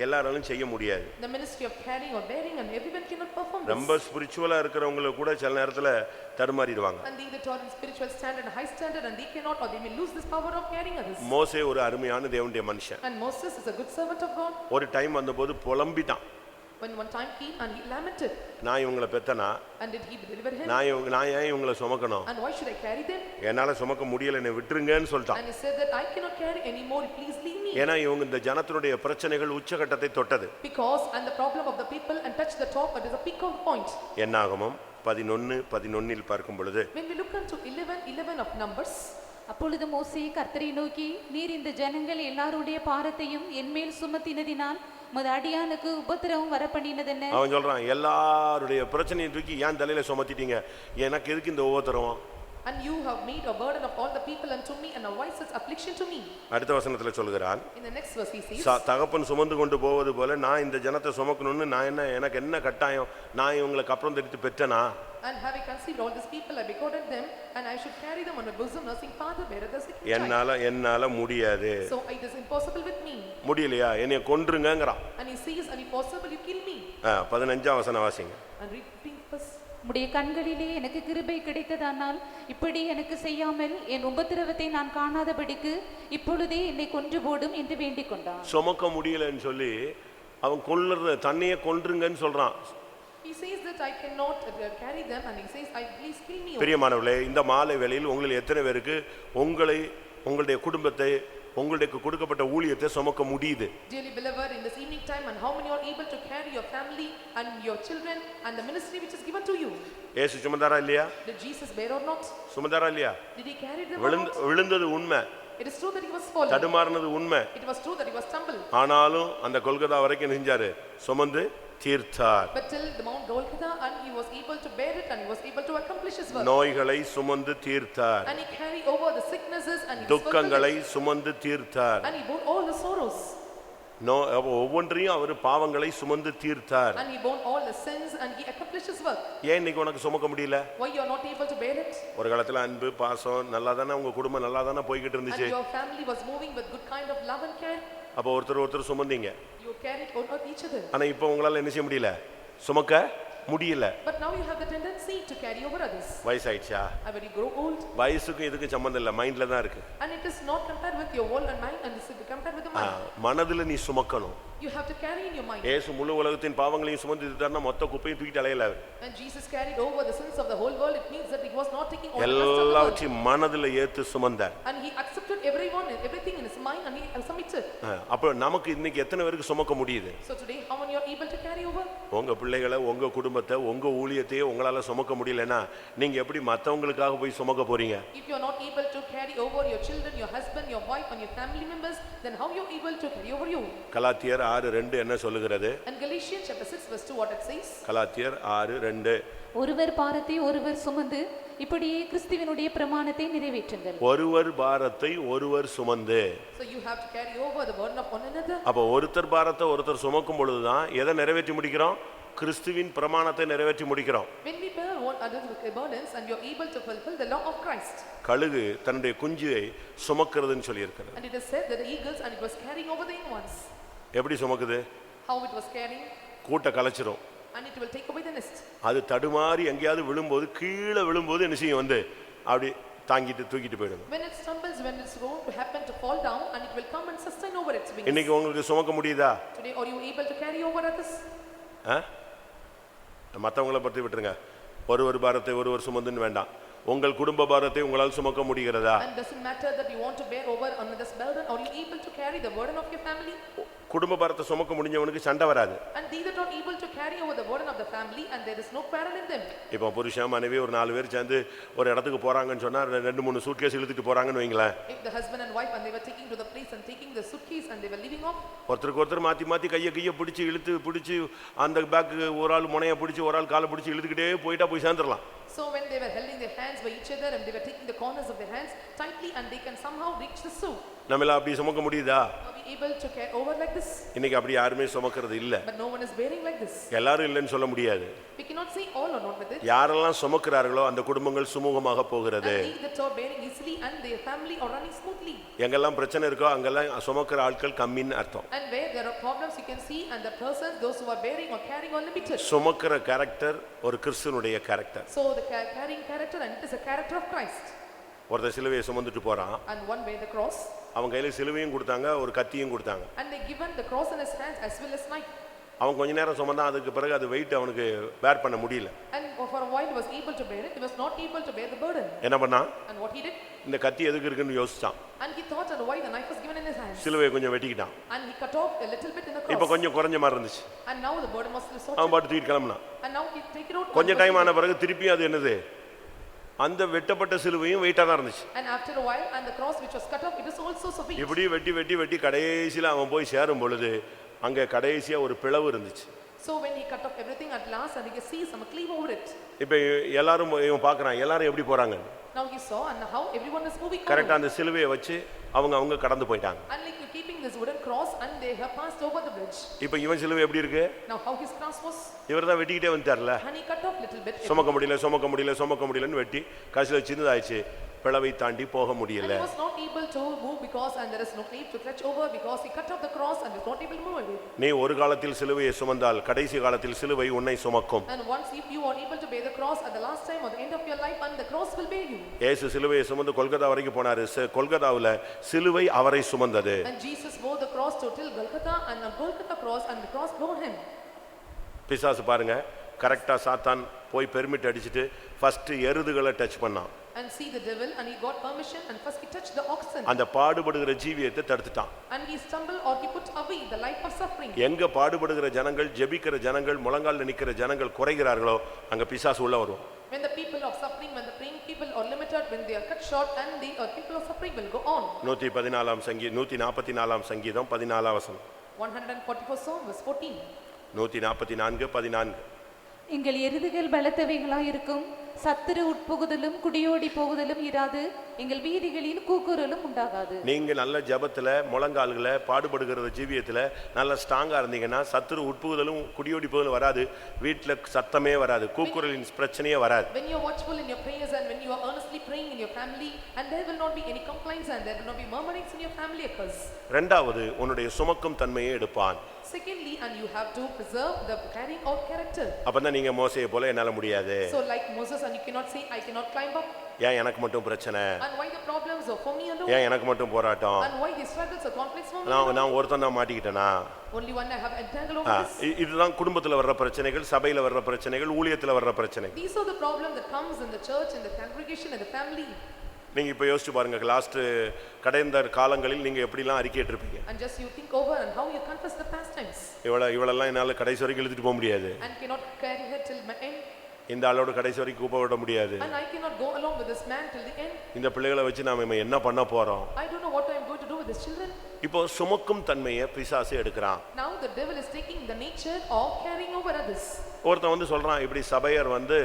எல்லாராலும் செய்ய முடியாது. The ministry of carrying or bearing, and everyone cannot perform this. ரொம்ப ஸ்பிரிச்சுவலா இருக்கிறவங்க கூட சில நேரத்துல தடுமாறிடுவாங்க. And they that are in spiritual standard, high standard, and they cannot, or they may lose this power of carrying others. மோசே ஒரு அருமையான தேவனுடைய மனுஷன். And Moses is a good servant of God. ஒரு டைம் வந்தபோது புலம்பிட்டான். When one time came and he lamented. நான் இவங்களை Peddana? And did he deliver him? நான் ஏன் இவங்களை சுமக்கணும்? And why should I carry them? என்னால சுமக்க முடியல, என்னை விட்டுருங்கன்னு சொல்லிட்டான். And he said that I cannot carry anymore, please leave me. ஏன்னா இவங்க இந்த ஜனத்தினுடைய பிரச்சனைகள் உச்சகட்டத்தை தொட்டது. Because and the problem of the people and touch the top, it is a peak of point. என்னாகமம் 11:11 பார்க்கும் பொழுது, When we look into 11:11 of Numbers, அப்பொழுது மோசே கர்த்தரை நோக்கி, நீர் இந்த ஜனங்கள் எல்லாருடைய பாரத்தையும் என்மேல் சுமத்தினதினால் உமது அடியானுக்கு உபத்திரவம் வரப்பண்ணினதென்ன? அவன் சொல்றான், எல்லாருடைய பிரச்சனையை தூக்கி ஏன் தலையில சுமத்திட்டீங்க, எனக்கு எதுக்கு இந்த உபத்திரவம்? And you have made a burden of all the people unto me, and a why such affliction to me? அடுத்த வசனத்துல சொல்கிறான், In the next verse he says, தகப்பன் சுமந்து கொண்டு போவது போல நான் இந்த ஜனத்தை சுமக்கணும்னு எனக்கு என்ன கட்டாயம்? நான் இவங்களுக்கு அப்புறம் தெரித்து பெற்றனா? And having conceived all these people, I begotten them, and I should carry them on my bosom, nursing father beareth the sick child. என்னால முடியாது. So it is impossible with me. முடியலையா? என்னைய கொன்றுங்கங்கறான். And he says, and if possible you kill me. 15ஆம் வசனம் வாசிங்க. And repeat verse. உம்முடைய கண்களிலே எனக்கு கிருபை கிடைத்ததானால் இப்படி எனக்கு செய்யாமல் என் உபத்திரவத்தை நான் காணாதபடிக்கு இப்பொழுதே என்னை கொன்று போடும் என்று வேண்டிக் கொண்டான். சுமக்க முடியலன்னு சொல்லி அவன் கொல்லுற தன்னையே கொன்றுங்கன்னு சொல்றான். He says that I cannot carry them, and he says, I please kill me. பிரியமானவர்களே, இந்த மாலை வேளையில் உங்களில் எத்தனை பேருக்கு உங்களை, உங்களுடைய குடும்பத்தை, உங்களுக்கு கொடுக்கப்பட்ட ஊழியத்தை சுமக்க முடியுது? Dearly beloved, in this evening time, and how many are able to carry your family and your children and the ministry which is given to you? இயேசு சுமந்தாரா இல்லையா? Did Jesus bear or not? சுமந்தாரா இல்லையா? Did he carry them or not? விழுந்தது உண்மை, It is true that he was fallen. தடுமாறினது உண்மை. It was true that he was stumbled. ஆனாலும் அந்த கொல்கத்தா வரைக்கும் செஞ்சாரு, சுமந்து தீர்த்தார். But till the Mount Golgotha, and he was able to bear it, and he was able to accomplish his work. நோய்களை சுமந்து தீர்த்தார். And he carried over the sicknesses, and he துக்கங்களை சுமந்து தீர்த்தார். and he bore all the sorrows. ஒவ்வொன்றையும் அவர் பாவங்களை சுமந்து தீர்த்தார். And he bore all the sins, and he accomplished his work. ஏன் இன்னைக்கு உனக்கு சுமக்க முடியல? Why you are not able to bear it? ஒரு காலத்துல அன்பு பாசம் நல்லா தானே, உங்க குடும்பம் நல்லா தானே போய்கிட்டு And இருந்துச்சு. your family was moving with good kind of love and care. அப்போ ஒருத்தர் சுமந்தீங்க. You carried over each other. ஆனா இப்போ உங்களால என்ன செய்ய முடியல, சுமக்க முடியல. But now you have the tendency to carry over others. வயசாயிடுச்சா? And when you grow old, வயசுக்கும் இதுக்கும் சம்பந்தம் இல்ல, மைண்ட்ல தான் இருக்கு. and it is not compared with your whole and mind, and it is compared with the mind. மனதுல நீ சுமக்கணும். You have to carry in your mind. இயேசு முழு உலகத்தின் பாவங்களையும் சுமந்து தீர்த்தார்னா மொத்த குப்பையும் தூக்கிட்டு அலையல அவர். When Jesus carried over the sins of the whole world, it means that he was not taking all the rest of the world. எல்லாவற்றையும் மனதுல ஏத்து சுமந்தார். And he accepted everyone and everything in his mind, and he submitted. அப்ப நமக்கு இன்னைக்கு எத்தனை பேருக்கு சுமக்க முடியுது? So today, how many are able to carry over? உங்க பிள்ளைகளை, உங்க குடும்பத்தை, உங்க ஊழியத்தையே உங்களால சுமக்க முடியலன்னா நீங்க எப்படி மத்தவங்களுக்காக போய் சுமக்க போறீங்க? If you are not able to carry over your children, your husband, your wife, and your family members, then how you are able to carry over you? கலாத்தியர் 6:2 என்ன சொல்லுகிறது? And Galatians chapter 6 verse 2, what it says? கலாத்தியர் 6:2 ஒருவர் பாரத்தை ஒருவர் சுமந்து இப்படியே கிறிஸ்துவினுடைய பிரமாணத்தை நிறைவேற்றுங்கள். ஒருவர் பாரத்தை ஒருவர் சுமந்து. So you have to carry over the burden of one another. அப்ப ஒருத்தர் பாரத்தை ஒருத்தர் சுமக்கும் பொழுதுதான் எதை நிறைவேற்றி முடிக்கிறோம்? கிறிஸ்துவின் பிரமாணத்தை நிறைவேற்றி முடிக்கிறோம். When we bear one another's burdens, and you are able to fulfill the law of Christ. கழுகு தன்னுடைய குஞ்சுவை சுமக்கிறதுன்னு சொல்லி இருக்கிறது. And it is said that the eagles, and it was carrying over the young ones. எப்படி சுமக்குது? How it was carrying? கூட்ட கலைச்சிரும். And it will take away the nest. அது தடுமாறி எங்கேயாவது விழும்போது, கீழே விழும்போது என்ன செய்யும், வந்து அப்படி தாங்கிட்டு தூக்கிட்டு போயிடும். When it stumbles, when it's going to happen to fall down, and it will come and sustain over its wings. இன்னைக்கு உங்களுக்கு சுமக்க முடியுதா? Today, are you able to carry over others? மற்றவங்களை பற்றி விட்டுருங்க. ஒருவர் பாரத்தை ஒருவர் சுமந்துன்னு வேண்டாம். உங்கள் குடும்ப பாரத்தை உங்களால் சுமக்க முடிகிறதா? And doesn't matter that you want to bear over another's burden, or you able to carry the burden of your family? குடும்ப பாரத்தை சுமக்க முடிஞ்சவனுக்கு சண்டை வராது. And these are not able to carry over the burden of the family, and there is no quarrel in them. இப்போ புருஷன் மனைவி ஒரு 4 பேர் சேர்ந்து ஒரு இடத்துக்கு போறாங்கன்னு சொன்னா 2-3 சூட்கேஸ் இழுத்துட்டு போறாங்கன்னு வைங்களேன். If the husband and wife, and they were taking to the place and taking the suitcase, and they were leaving off, ஒருத்தருக்கு ஒருத்தர் மாத்தி மாத்தி கையை பிடிச்சி இழுத்து பிடிச்சி அந்த பேக் ஒரு ஆள் முனையை பிடிச்சி ஒரு ஆள் காலை பிடிச்சி இழுத்துக்கிட்டே போயிட்டா போய் சேர்ந்துடலாம். so when they were holding their hands by each other, and they were taking the corners of their hands tightly, and they can somehow reach the soup. நம்மள அப்படி சுமக்க முடியுதா? Are we able to carry over like this? இன்னைக்கு அப்படி யாருமே சுமக்கிறது இல்ல. But no one is bearing like this. எல்லாரும் இல்லைன்னு சொல்ல முடியாது. We cannot say all or not with it. யாரெல்லாம் சுமக்கிறார்களோ அந்த குடும்பங்கள் சுமூகமாக போகிறது. And they that are bearing easily, and their family are running smoothly. எங்கெல்லாம் பிரச்சனை இருக்கோ அங்கெல்லாம் சுமக்கிற ஆட்கள் கம்மின்னு அர்த்தம். And where there are problems, you can see, and the persons, those who are bearing or carrying, are limited. சுமக்கிற character ஒரு கிறிஸ்துவனுடைய character. So the carrying character, and it is a character of Christ. ஒருத்தர் சிலுவையை சுமந்துட்டு போறான். And one way the cross. அவன் கையில சிலுவையும் கொடுத்தாங்க, ஒரு கத்தியும் கொடுத்தாங்க. And they given the cross in his hands as well as knife. அவன் கொஞ்ச நேரம் சுமந்தான், அதுக்கு பிறகு அது வெயிட் அவனுக்கு பேர் பண்ண முடியல. And for a while he was able to bear it, he was not able to bear the burden. என்ன பண்ணான்? And what he did? இந்த கத்தி எதுக்கு இருக்குன்னு யோசிச்சான். And he thought, and why the knife was given in his hands. சிலுவையை கொஞ்சம் வெட்டிக்கிட்டான். And he cut off a little bit in the cross. இப்போ கொஞ்சம் குறைஞ்ச மாதிரி இருந்துச்சு. And now the burden was அவன் sorted. பாட்டு தூக்கிட்டு கிளம்பினான். And now he take it out. கொஞ்ச டைம் ஆன பிறகு திருப்பி அது என்னது, அந்த வெட்டப்பட்ட சிலுவையும் வெயிட்டா தான் இருந்துச்சு. And after a while, and the cross which was cut off, it is also so big. இப்படி வெட்டி வெட்டி வெட்டி கடைசியில அவன் போய் சேரும் பொழுது அங்க கடைசியா ஒரு பிளவு இருந்துச்சு. So when he cut off everything at last, and he can see some cleave over it. இப்போ எல்லாரும் இவன் பார்க்கறான், எல்லாரும் எப்படி போறாங்க. Now he saw, and how everyone is moving. கரெக்ட்டா அந்த சிலுவையை வச்சு அவங்க கடந்து போயிட்டாங்க. And like keeping this wooden cross, and they have passed over the bridge. இப்போ இவன் சிலுவை எப்படி இருக்கு? Now how his cross was? இவர்தான் வெட்டிக்கிட்டே வந்துட்டார்ல. And he cut off little bit. சுமக்க முடியலன்னு வெட்டி கடைசியில சின்னதாயிச்சு. பிளவை தாண்டி போக And முடியல. he was not able to move because and there is no need to clutch over because he cut off the cross and was not able to move away. நீ ஒரு காலத்தில் சிலுவையை சுமந்தால் கடைசி காலத்தில் சிலுவை உன்னை சுமக்கும். And once if you are able to bear the cross at the last time or the end of your life and the cross will bear you. இயேசு சிலுவையை சுமந்து கொல்கத்தா வரைக்கும் போனாரு. கொல்கத்தாவுல சிலுவை அவரை சுமந்தது. And Jesus bore the cross to till Golgotha and on Golgotha cross and the cross bore him. பிசாசு பாருங்க கரெக்டா சாத்தான் போய் பெர்மிட் அடிச்சிட்டு ஃபர்ஸ்ட் எருதுகளை டச் பண்ணான். And see the devil and he got permission and first he touched the oxen. அந்த பாடுபடுகிற ஜீவியத்தை தடுத்துட்டான். And he stumbled or he put away the life of suffering. எங்க பாடுபடுகிற ஜனங்கள் ஜெபிக்கிற ஜனங்கள் முழங்கால்ல நிக்கிற ஜனங்கள் குறைகிறார்களோ அங்க பிசாசு உள்ள வருவான். When the people of suffering, when the praying people are limited, when they are cut short and the people of suffering will go on. 144 சங்கீதம் 14 வசனம். 144 Psalm verse 14. 144:14. எங்கள் எருதுகள் பலத்தவைகளாய் இருக்கும், சத்துரு உட்புகுதலும் குடியோடி போகுதலும் இராது, எங்கள் வீதிகளில் கூக்குரலும் உண்டாகாது. நீங்க நல்ல ஜெபத்துல முழங்கால்களை பாடுபடுகிற ஜீவியத்துல நல்ல ஸ்ட்ராங்கா இருந்தீங்கன்னா சத்துரு உட்புகுதலும் குடியோடி போகுதலும் வராது, வீட்டுல சத்தமே வராது, கூக்குரலின் பிரச்சனையே வராது. When you are watchful in your prayers and when you are earnestly praying in your family and there will not be any complaints and there will not be murmurings in your family occurs. இரண்டாவது உன்னுடைய சுமக்கும் தன்மையை எடுப்பான். Secondly, and you have to preserve the carrying out character. அப்பதான் நீங்க மோசேயை போல என்னால முடியாது. So like Moses and you cannot say I cannot climb up. ஏன் எனக்கு மட்டும் பிரச்சனை? And why the problems are for me alone? ஏன் எனக்கு மட்டும் போராட்டம்? And why the struggles or conflicts for me? நான் ஒருத்தன் தான் மாட்டிக்கிட்டேனா? Only one I have entangled over this. இதுதான் குடும்பத்துல வர்ற பிரச்சனைகள், சபையில வர்ற பிரச்சனைகள், ஊழியத்துல வர்ற பிரச்சனைகள். These are the problems that comes in the church, in the congregation, in the family. நீங்க இப்ப யோசிச்சு பாருங்க லாஸ்ட் கடந்த காலங்களில் நீங்க எப்படிலாம் அறிக்கையிட்டிருப்பீங்க. And just you think over and how you confess the past times. இவளெல்லாம் என்னால கடைசி வரைக்கும் இழுத்துட்டு போக முடியாது. And cannot carry her till my end. இந்த ஆளோட கடைசி வரைக்கும் கூப்ப விட முடியாது. And I cannot go along with this man till the end. இந்த பிள்ளைகளை வச்சு நாம என்ன பண்ண போறோம்? I don't know what I am going to do with these children. இப்போ சுமக்கும் தன்மையை பிசாசு எடுக்கிறான். Now the devil is taking the nature of carrying over others. ஒருத்தன் வந்து சொல்றான் இப்படி சபையர் வந்து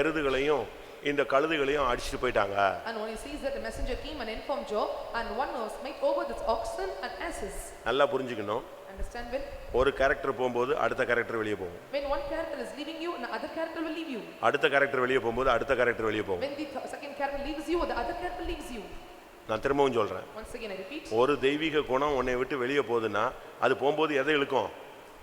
எருதுகளையும் இந்த கழுதைகளையும் அடிச்சிட்டு போயிட்டாங்க. And when he sees that the messenger came and informed Job and one was made over this oxen and asses. நல்லா புரிஞ்சுக்கணும். Understand well? ஒரு கரெக்டர் போகும்போது அடுத்த கரெக்டர் வெளியே போகும். When one character is leaving you, another character will leave you. அடுத்த character வெளியே போகும்போது அடுத்த கரெக்டர் வெளியே போகும். When the second character leaves you, the other character leaves you. நான் திரும்பவும் சொல்றேன். Once again I repeat. ஒரு தெய்வீக குணம் உன்னை விட்டு வெளியே போகுதுன்னா அது போகும்போது எதை இழுக்கும்?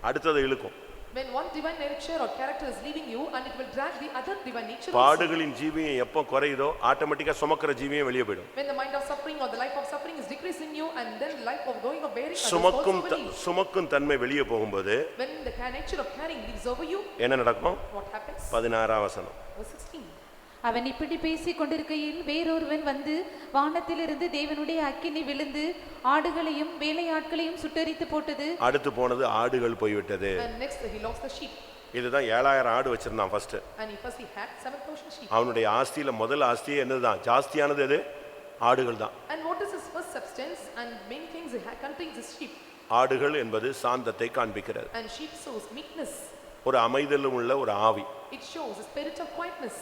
அடுத்ததை இழுக்கும். When one divine nature or character is leaving you and it will drag the other divine nature. பாடுகளின் ஜீவியம் எப்போ குறையுதோ ஆட்டோமேட்டிக்கா சுமக்கிற ஜீவியம் வெளியே போய்டும். When the mind of suffering or the life of suffering is decreasing you and then life of going or bearing சுமக்கும் தன்மை வெளியே போகும்போது when the nature of carrying leaves over you, என்ன நடக்கும்? what happens? 16 வசனம். Verse 16. அவன் இப்படி பேசிக் கொண்டிருக்கையில் வேறொருவன் வந்து வானத்திலிருந்து தேவனுடைய அக்கினி விழுந்து ஆடுகளையும் வேலையாட்களையும் சுட்டெரித்து போட்டது. அடுத்து போனது ஆடுகள் போய்விட்டது. And next he lost the sheep. இதுதான் 7000 ஆடு வச்சிருந்தான் first. And he had 7,000 sheep. அவனுடைய ஆஸ்தியில முதல் ஆஸ்தியே என்னதுதான்? ஜாஸ்தியானது எது? ஆடுகள் தான். And what is his first substance and main things he contains is sheep. ஆடுகள் என்பது சாந்தத்தை காண்பிக்கிறது. And sheep shows meekness. ஒரு அமைதலும் உள்ள ஒரு ஆவி. It shows a spirit of quietness.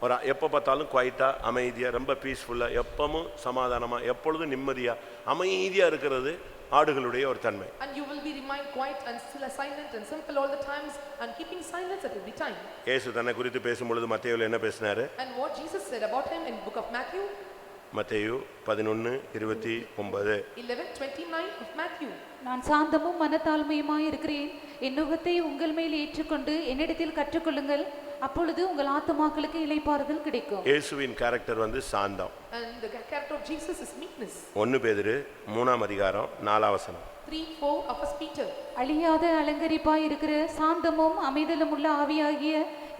ஒரு எப்போ பார்த்தாலும் குவைட்டா அமைதியா ரொம்ப பீஸ்ஃபுல்லா எப்பவும் சமாதானமா எப்பொழுதும் நிம்மதியா அமைதியா இருக்கிறது ஆடுகளுடைய ஒரு தன்மை. And you will be remain quiet and still silent and simple all the times and keeping silence at every time. இயேசு தன்னை குறித்து பேசும்பொழுது மத்தேயுல என்ன பேசினாரு? And what Jesus said about him in book of Matthew? மத்தேயு 11:29. 11:29 of Matthew. நான் சாந்தமும் மனத்தாழ்மையுமாய் இருக்கிறேன், என் நுகத்தை உங்கள் மேல் ஏற்றுக்கொண்டு என்னிடத்தில் கற்றுக்கொள்ளுங்கள், அப்பொழுது உங்கள் ஆத்துமாக்களுக்கு இளைப்பாறுதல் கிடைக்கும். இயேசுவின் கேரக்டர் வந்து சாந்தம். And the character of Jesus is meekness. 1 பேதுரு 3:4 வசனம். 3:4 of First Peter. அழியாத அலங்கரிப்பாய் இருக்கிற சாந்தமும் அமைதலும் உள்ள ஆவியாகிய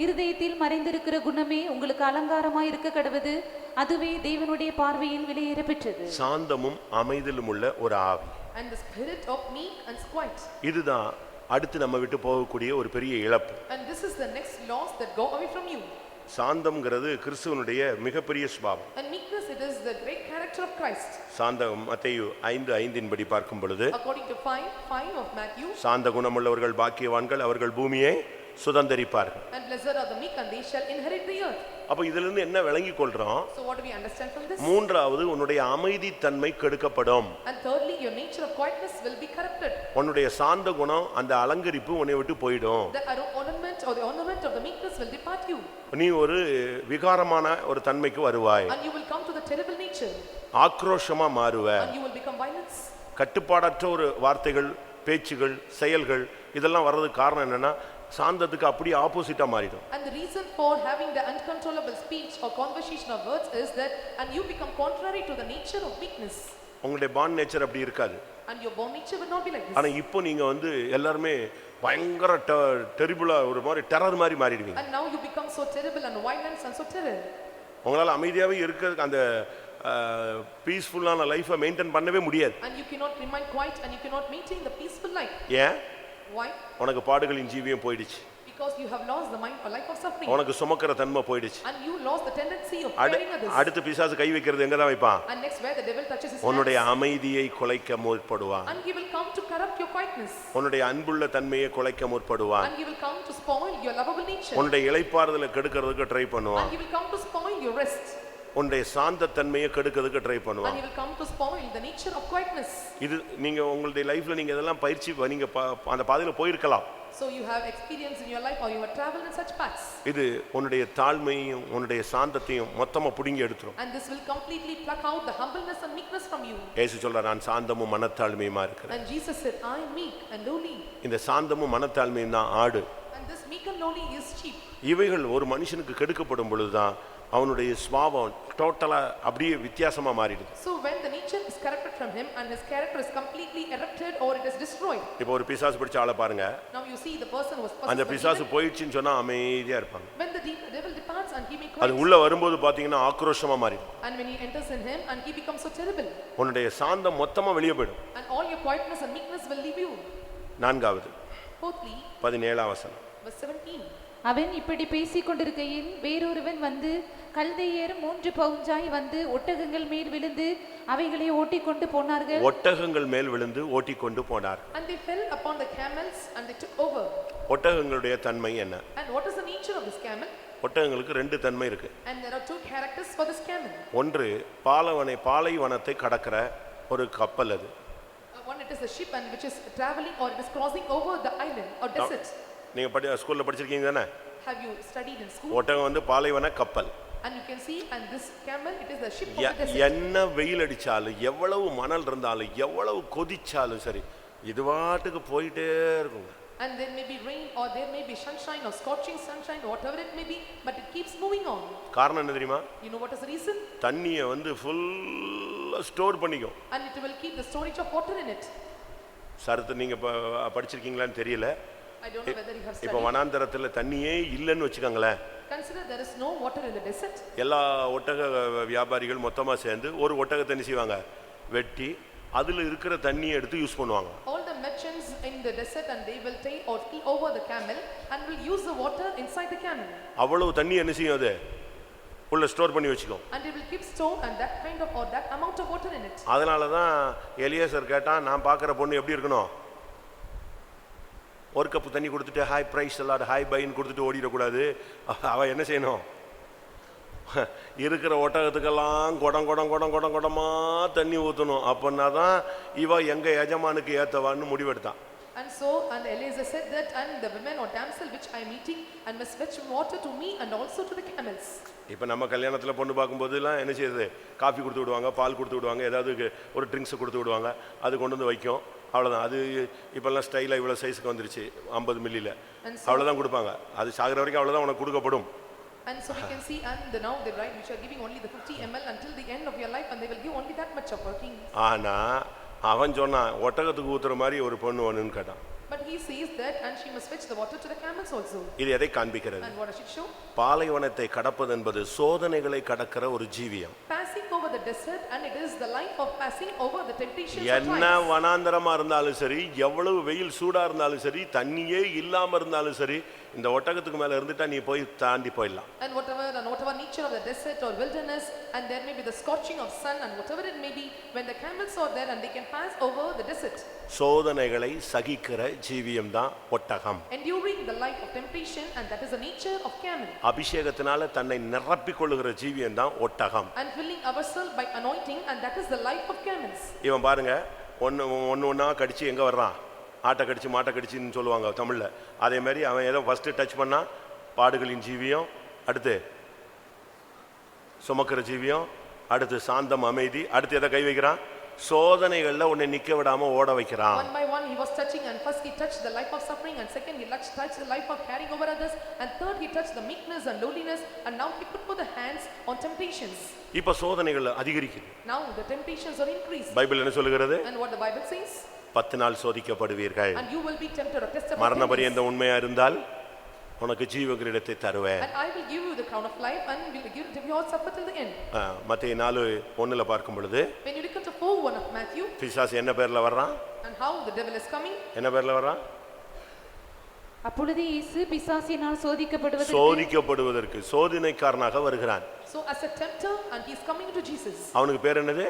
இருதயத்தில் மறைந்திருக்கிற குணமே உங்களுக்கு அலங்காரமாய் இருக்க கடவுது, அதுவே தேவனுடைய பார்வையில் விலையேற பெற்றது. சாந்தமும் அமைதலும் உள்ள ஒரு ஆவி. And the spirit of meek and quiet. இதுதான் அடுத்து நம்ம விட்டு போகக்கூடிய ஒரு பெரிய இழப்பு. And this is the next loss that go away from you. சாந்தம்ங்கிறது கிறிஸ்துவனுடைய மிகப்பெரிய சுபாவம். And meekness, it is the great character of Christ. சாந்தம் மத்தேயு 5:5 படி பார்க்கும் பொழுது according to 5:5 of Matthew, சாந்த குணமுள்ளவர்கள் பாக்கியவான்கள், அவர்கள் பூமியை சுதந்தரிப்பார்கள். And blessed are the meek and they shall inherit the earth. அப்ப இதிலிருந்து இருந்து என்ன விளங்கிக் கொள்றோம்? So what do we understand from this? மூன்றாவது உன்னுடைய அமைதி தன்மை கெடுக்கப்படும். And thirdly, your nature of quietness will be corrupted. உன்னுடைய சாந்த குணம் அந்த அலங்கரிப்பு உன்னை விட்டு போய்டும். The ornament or the ornament of the meekness will depart you. நீ ஒரு விகாரமான ஒரு தன்மைக்கு வருவாய். And you will come to the terrible nature ஆக்ரோஷமா மாறுவ. and you will become violence. கட்டுப்பாடற்ற ஒரு வார்த்தைகள், பேச்சுகள், செயல்கள் இதெல்லாம் வர்றதுக்கு காரணம் என்னன்னா சாந்தத்துக்கு அப்படியே ஆப்போசிட்டா மாறிடும். And the reason for having the uncontrollable speech or conversation of words is that and you become contrary to the nature of weakness. உங்களுடைய பாண்ட் நேச்சர் அப்படி இருக்காது. And your born nature will not be like this. ஆனா இப்போ நீங்க வந்து எல்லாரும் பயங்கர டெரிபிளா ஒரு மாதிரி டெரர் மாதிரி மாறிடுவீங்க. And now you become so terrible and violent and so terror. உங்களால அமைதியாவே இருக்க அந்த பீஸ்ஃபுல்லான லைஃபை மெயின்டைன் பண்ணவே முடியாது. And you cannot remain quiet and you cannot maintain the peaceful life. ஏன்? Why? உனக்கு பாடுகளின் ஜீவியம் போயிடுச்சு. Because you have lost the mind or life of suffering. உனக்கு சுமக்கிற தன்மை போயிடுச்சு. And you lost the tendency of carrying others. அடுத்து பிசாசு கை வைக்கிறது எங்க தான் வைப்பான்? And next where the devil touches his hands. உன்னுடைய அமைதியை குலைக்க முற்படுவான். And he will come to corrupt your quietness. உன்னுடைய அன்புள்ள தன்மையை குலைக்க முற்படுவான். And he will come to spoil your lovable nature. உன்னுடைய இளைப்பாறுதலை கெடுக்கிறதுக்கு ட்ரை பண்ணுவான். And he will come to spoil your rest. உன்னுடைய சாந்த தன்மையை கெடுக்கிறதுக்கு ட்ரை And பண்ணுவான். he will come to spoil the nature of quietness. இது நீங்க உங்களுடைய லைஃப்ல நீங்க இதெல்லாம் பயிற்சி நீங்க அந்த பாதையில போயிருக்கலாம். So you have experience in your life or you have traveled in such paths. இது உன்னுடைய தாழ்மையையும் உன்னுடைய சாந்தத்தையும் மொத்தமா புடுங்கி எடுத்துரும். And this will completely pluck out the humbleness and meekness from you. இயேசு சொல்றார் நான் சாந்தமும் மனத்தாழ்மையுமா இருக்கிறேன். And Jesus said, I am meek and lowly. இந்த சாந்தமும் மனத்தாழ்மையும் தான் ஆடு. And this meek and lowly is sheep. இவைகள் ஒரு மனுஷனுக்கு கெடுக்கப்படும் பொழுதுதான் அவனுடைய சுபாவம் டோட்டலா அப்படியே வித்தியாசமா மாறிடுது. So when the nature is corrupted from him and his character is completely erupted or it is destroyed. இப்போ ஒரு பிசாசு பிடிச்ச ஆளை பாருங்க. Now you see the person was possessed. அந்த பிசாசு போயிடுச்சுன்னு சொன்னா அமைதியா இருப்பாங்க. When the devil departs and he becomes அது உள்ள வரும்போது பாத்தீங்கன்னா ஆக்ரோஷமா மாறிடும். and when he enters in him and he becomes so terrible. உன்னுடைய சாந்தம் மொத்தமா வெளியே போய்டும். And all your quietness and meekness will leave you. நான்காவது Fourthly, 17ஆம் வசனம். verse 17. அவன் இப்படி பேசிக் கொண்டிருக்கையில் வேறொருவன் வந்து கல்தையர் 3 பவுஞ்சாய் வந்து ஒட்டகங்கள் மேல் விழுந்து அவைகளை ஓட்டிக்கொண்டு போனார்கள். ஒட்டகங்கள் மேல் விழுந்து ஓட்டிக்கொண்டு போனார். And they fell upon the camels and they took over. ஒட்டகங்களுடைய தன்மை என்ன? And what is the nature of this camel? ஒட்டகங்களுக்கு ரெண்டு தன்மை இருக்கு. And there are two characters for this camel. ஒன்று பாலைவனத்தை கடக்கிற ஒரு கப்பல் அது. One it is a ship and which is traveling or it is crossing over the island or desert. நீங்க ஸ்கூல்ல படிச்சிருக்கீங்க தானே? Have you studied in school? ஒட்டகம் வந்து பாலைவன கப்பல். And you can see and this camel it is the ship of the desert. என்ன வெயில் அடிச்சாலும் எவ்வளவு மணல் இருந்தாலும் எவ்வளவு கொதிச்சாலும் சரி இது வாட்டுக்கு போயிட்டே இருக்கும். And there may be rain or there may be sunshine or scorching sunshine whatever it may be but it keeps moving on. காரணம் என்ன தெரியுமா? You know what is the reason? தண்ணியை வந்து ஃபுல்லா ஸ்டோர் பண்ணிக்கும். And it will keep the storage of water in it. சரத்து நீங்க படிச்சிருக்கீங்களான்னு தெரியல. I don't know whether you have studied. இப்போ வனாந்தரத்துல தண்ணியே இல்லன்னு வெச்சுக்கங்களே. Consider there is no water in the desert. எல்லா ஒட்டக வியாபாரிகள் மொத்தமா சேர்ந்து ஒரு ஒட்டகத்தை என்ன செய்வாங்க? வெட்டி அதுல இருக்கிற தண்ணியை எடுத்து யூஸ் பண்ணுவாங்க. All the merchants in the desert and they will take or fill over the camel and will use the water inside the camel. அவ்வளவு தண்ணி என்ன செய்யும் அது? உள்ள ஸ்டோர் பண்ணி வெச்சுக்கும். And they will keep store and that kind of or that amount of water in it. அதனால தான் Eleazar கேட்டா நான் பார்க்குற பொண்ணு எப்படி இருக்கணும்? ஒரு கப் தண்ணி கொடுத்துட்டு ஹாய் பிரைஸ் எல்லாம் ஹாய் பைன்னு கொடுத்துட்டு ஓடிடக்கூடாது. அவ என்ன செய்யணும்? இருக்கிற ஒட்டகத்துக்கெல்லாம் குடமா தண்ணி ஊற்றணும். அப்படின்னா தான் இவ எங்க எஜமானுக்கு ஏத்தவான்னு முடிவெடுத்தான். And so and Eliezer said that and the women or damsel which I am meeting and must fetch water to me and also to the camels. இப்போ நம்ம கல்யாணத்துல பொண்ணு பார்க்கும்போதெல்லாம் என்ன செய்யுது? காஃபி கொடுத்து விடுவாங்க, பால் கொடுத்து விடுவாங்க, ஏதாவது ஒரு ட்ரிங்க்ஸ் கொடுத்து விடுவாங்க, அது கொண்டு வந்து வைக்கும். அவ்வளோதான். அது இப்போல்லாம் ஸ்டைலாக இவ்வளோ சைஸுக்கு வந்துருச்சு 50 மில்லியில். அவ்வளோதான் கொடுப்பாங்க. அது சாகிற வரைக்கும் அவ்வளோதான் உனக்கு கொடுக்கப்படும். And so we can see and now the bride which are giving only the 50 ml until the end of your life and they will give only that much of working. ஆனா அவன் சொன்னான் ஒட்டகத்துக்கு ஊத்துற மாதிரி ஒரு பொண்ணு வேணும்னு கேட்டான். But he says that and she must fetch the water to the camels also. இது எதை காண்பிக்கிறது? And what does it show? பாலைவனத்தை கடப்பது என்பது சோதனைகளை கடக்கிற ஒரு ஜீவியம். Passing over the desert and it is the life of passing over the temptations of என்ன life. வனாந்தரமா இருந்தாலும் சரி, எவ்வளவு வெயில் சூடா இருந்தாலும் சரி, தண்ணியே இல்லாம இருந்தாலும் சரி, இந்த ஒட்டகத்துக்கு மேல இருந்துட்டா நீ போய் தாண்டி போயிடலாம். And whatever nature of the desert or wilderness and there may be the scorching of sun and whatever it may be when the camels are there and they can pass over the desert. சோதனைகளை சகிக்கிற ஜீவியம் தான் ஒட்டகம். Enduring the life of temptation and that is the nature of camel. அபிஷேகத்தினால தன்னை நிரப்பிக் கொள்ளுகிற ஜீவியம் தான் ஒட்டகம். And filling ourselves by anointing and that is the life of camels. இவன் பாருங்க ஒன்னா கடிச்சு எங்க வர்றான்? ஆட்டை கடிச்சு மாட்டை கடிச்சுன்னு சொல்லுவாங்க தமிழ்ல. அதே மாதிரி அவன் ஏதோ ஃபர்ஸ்ட் டச் பண்ணா பாடுகளின் ஜீவியம், அடுத்து சுமக்கிற ஜீவியம், அடுத்து சாந்தம் அமைதி, அடுத்து எதை கை வைக்கிறான்? சோதனைகள்ல உன்னை நிக்க விடாம ஓட வைக்கிறான். One by one he was touching, and first he touched the life of suffering, and second he touched the life of carrying over others, and third he touched the meekness and lowliness, and now he put both the hands on temptations. இப்ப சோதனைகள் அதிகரிக்குது. Now the temptations are increased. Bible என்ன சொல்லுகிறது? And what the Bible says? 10 நாள் சோதிக்கப்படுவீர்கள். And you will be tempted or tested. மரண பரியந்த உண்மையா இருந்தால் உனக்கு ஜீவ கிரீடத்தை தருவேன். And I will give you the crown of life, and will give you your suffer till the end. மத்தேயு 4:1 பார்க்கும் பொழுது, When you look at the 4:1 of Matthew, பிசாசு என்ன பேர்ல வர்றான்? and how the devil is coming. என்ன பேர்ல வர்றான்? அப்பொழுது இயேசு பிசாசினால் சோதிக்கப்படுவதற்கு சோதனைக்காரனாக வருகிறான். So as a tempter, and he is coming to Jesus. அவனுக்கு பேர் என்னது?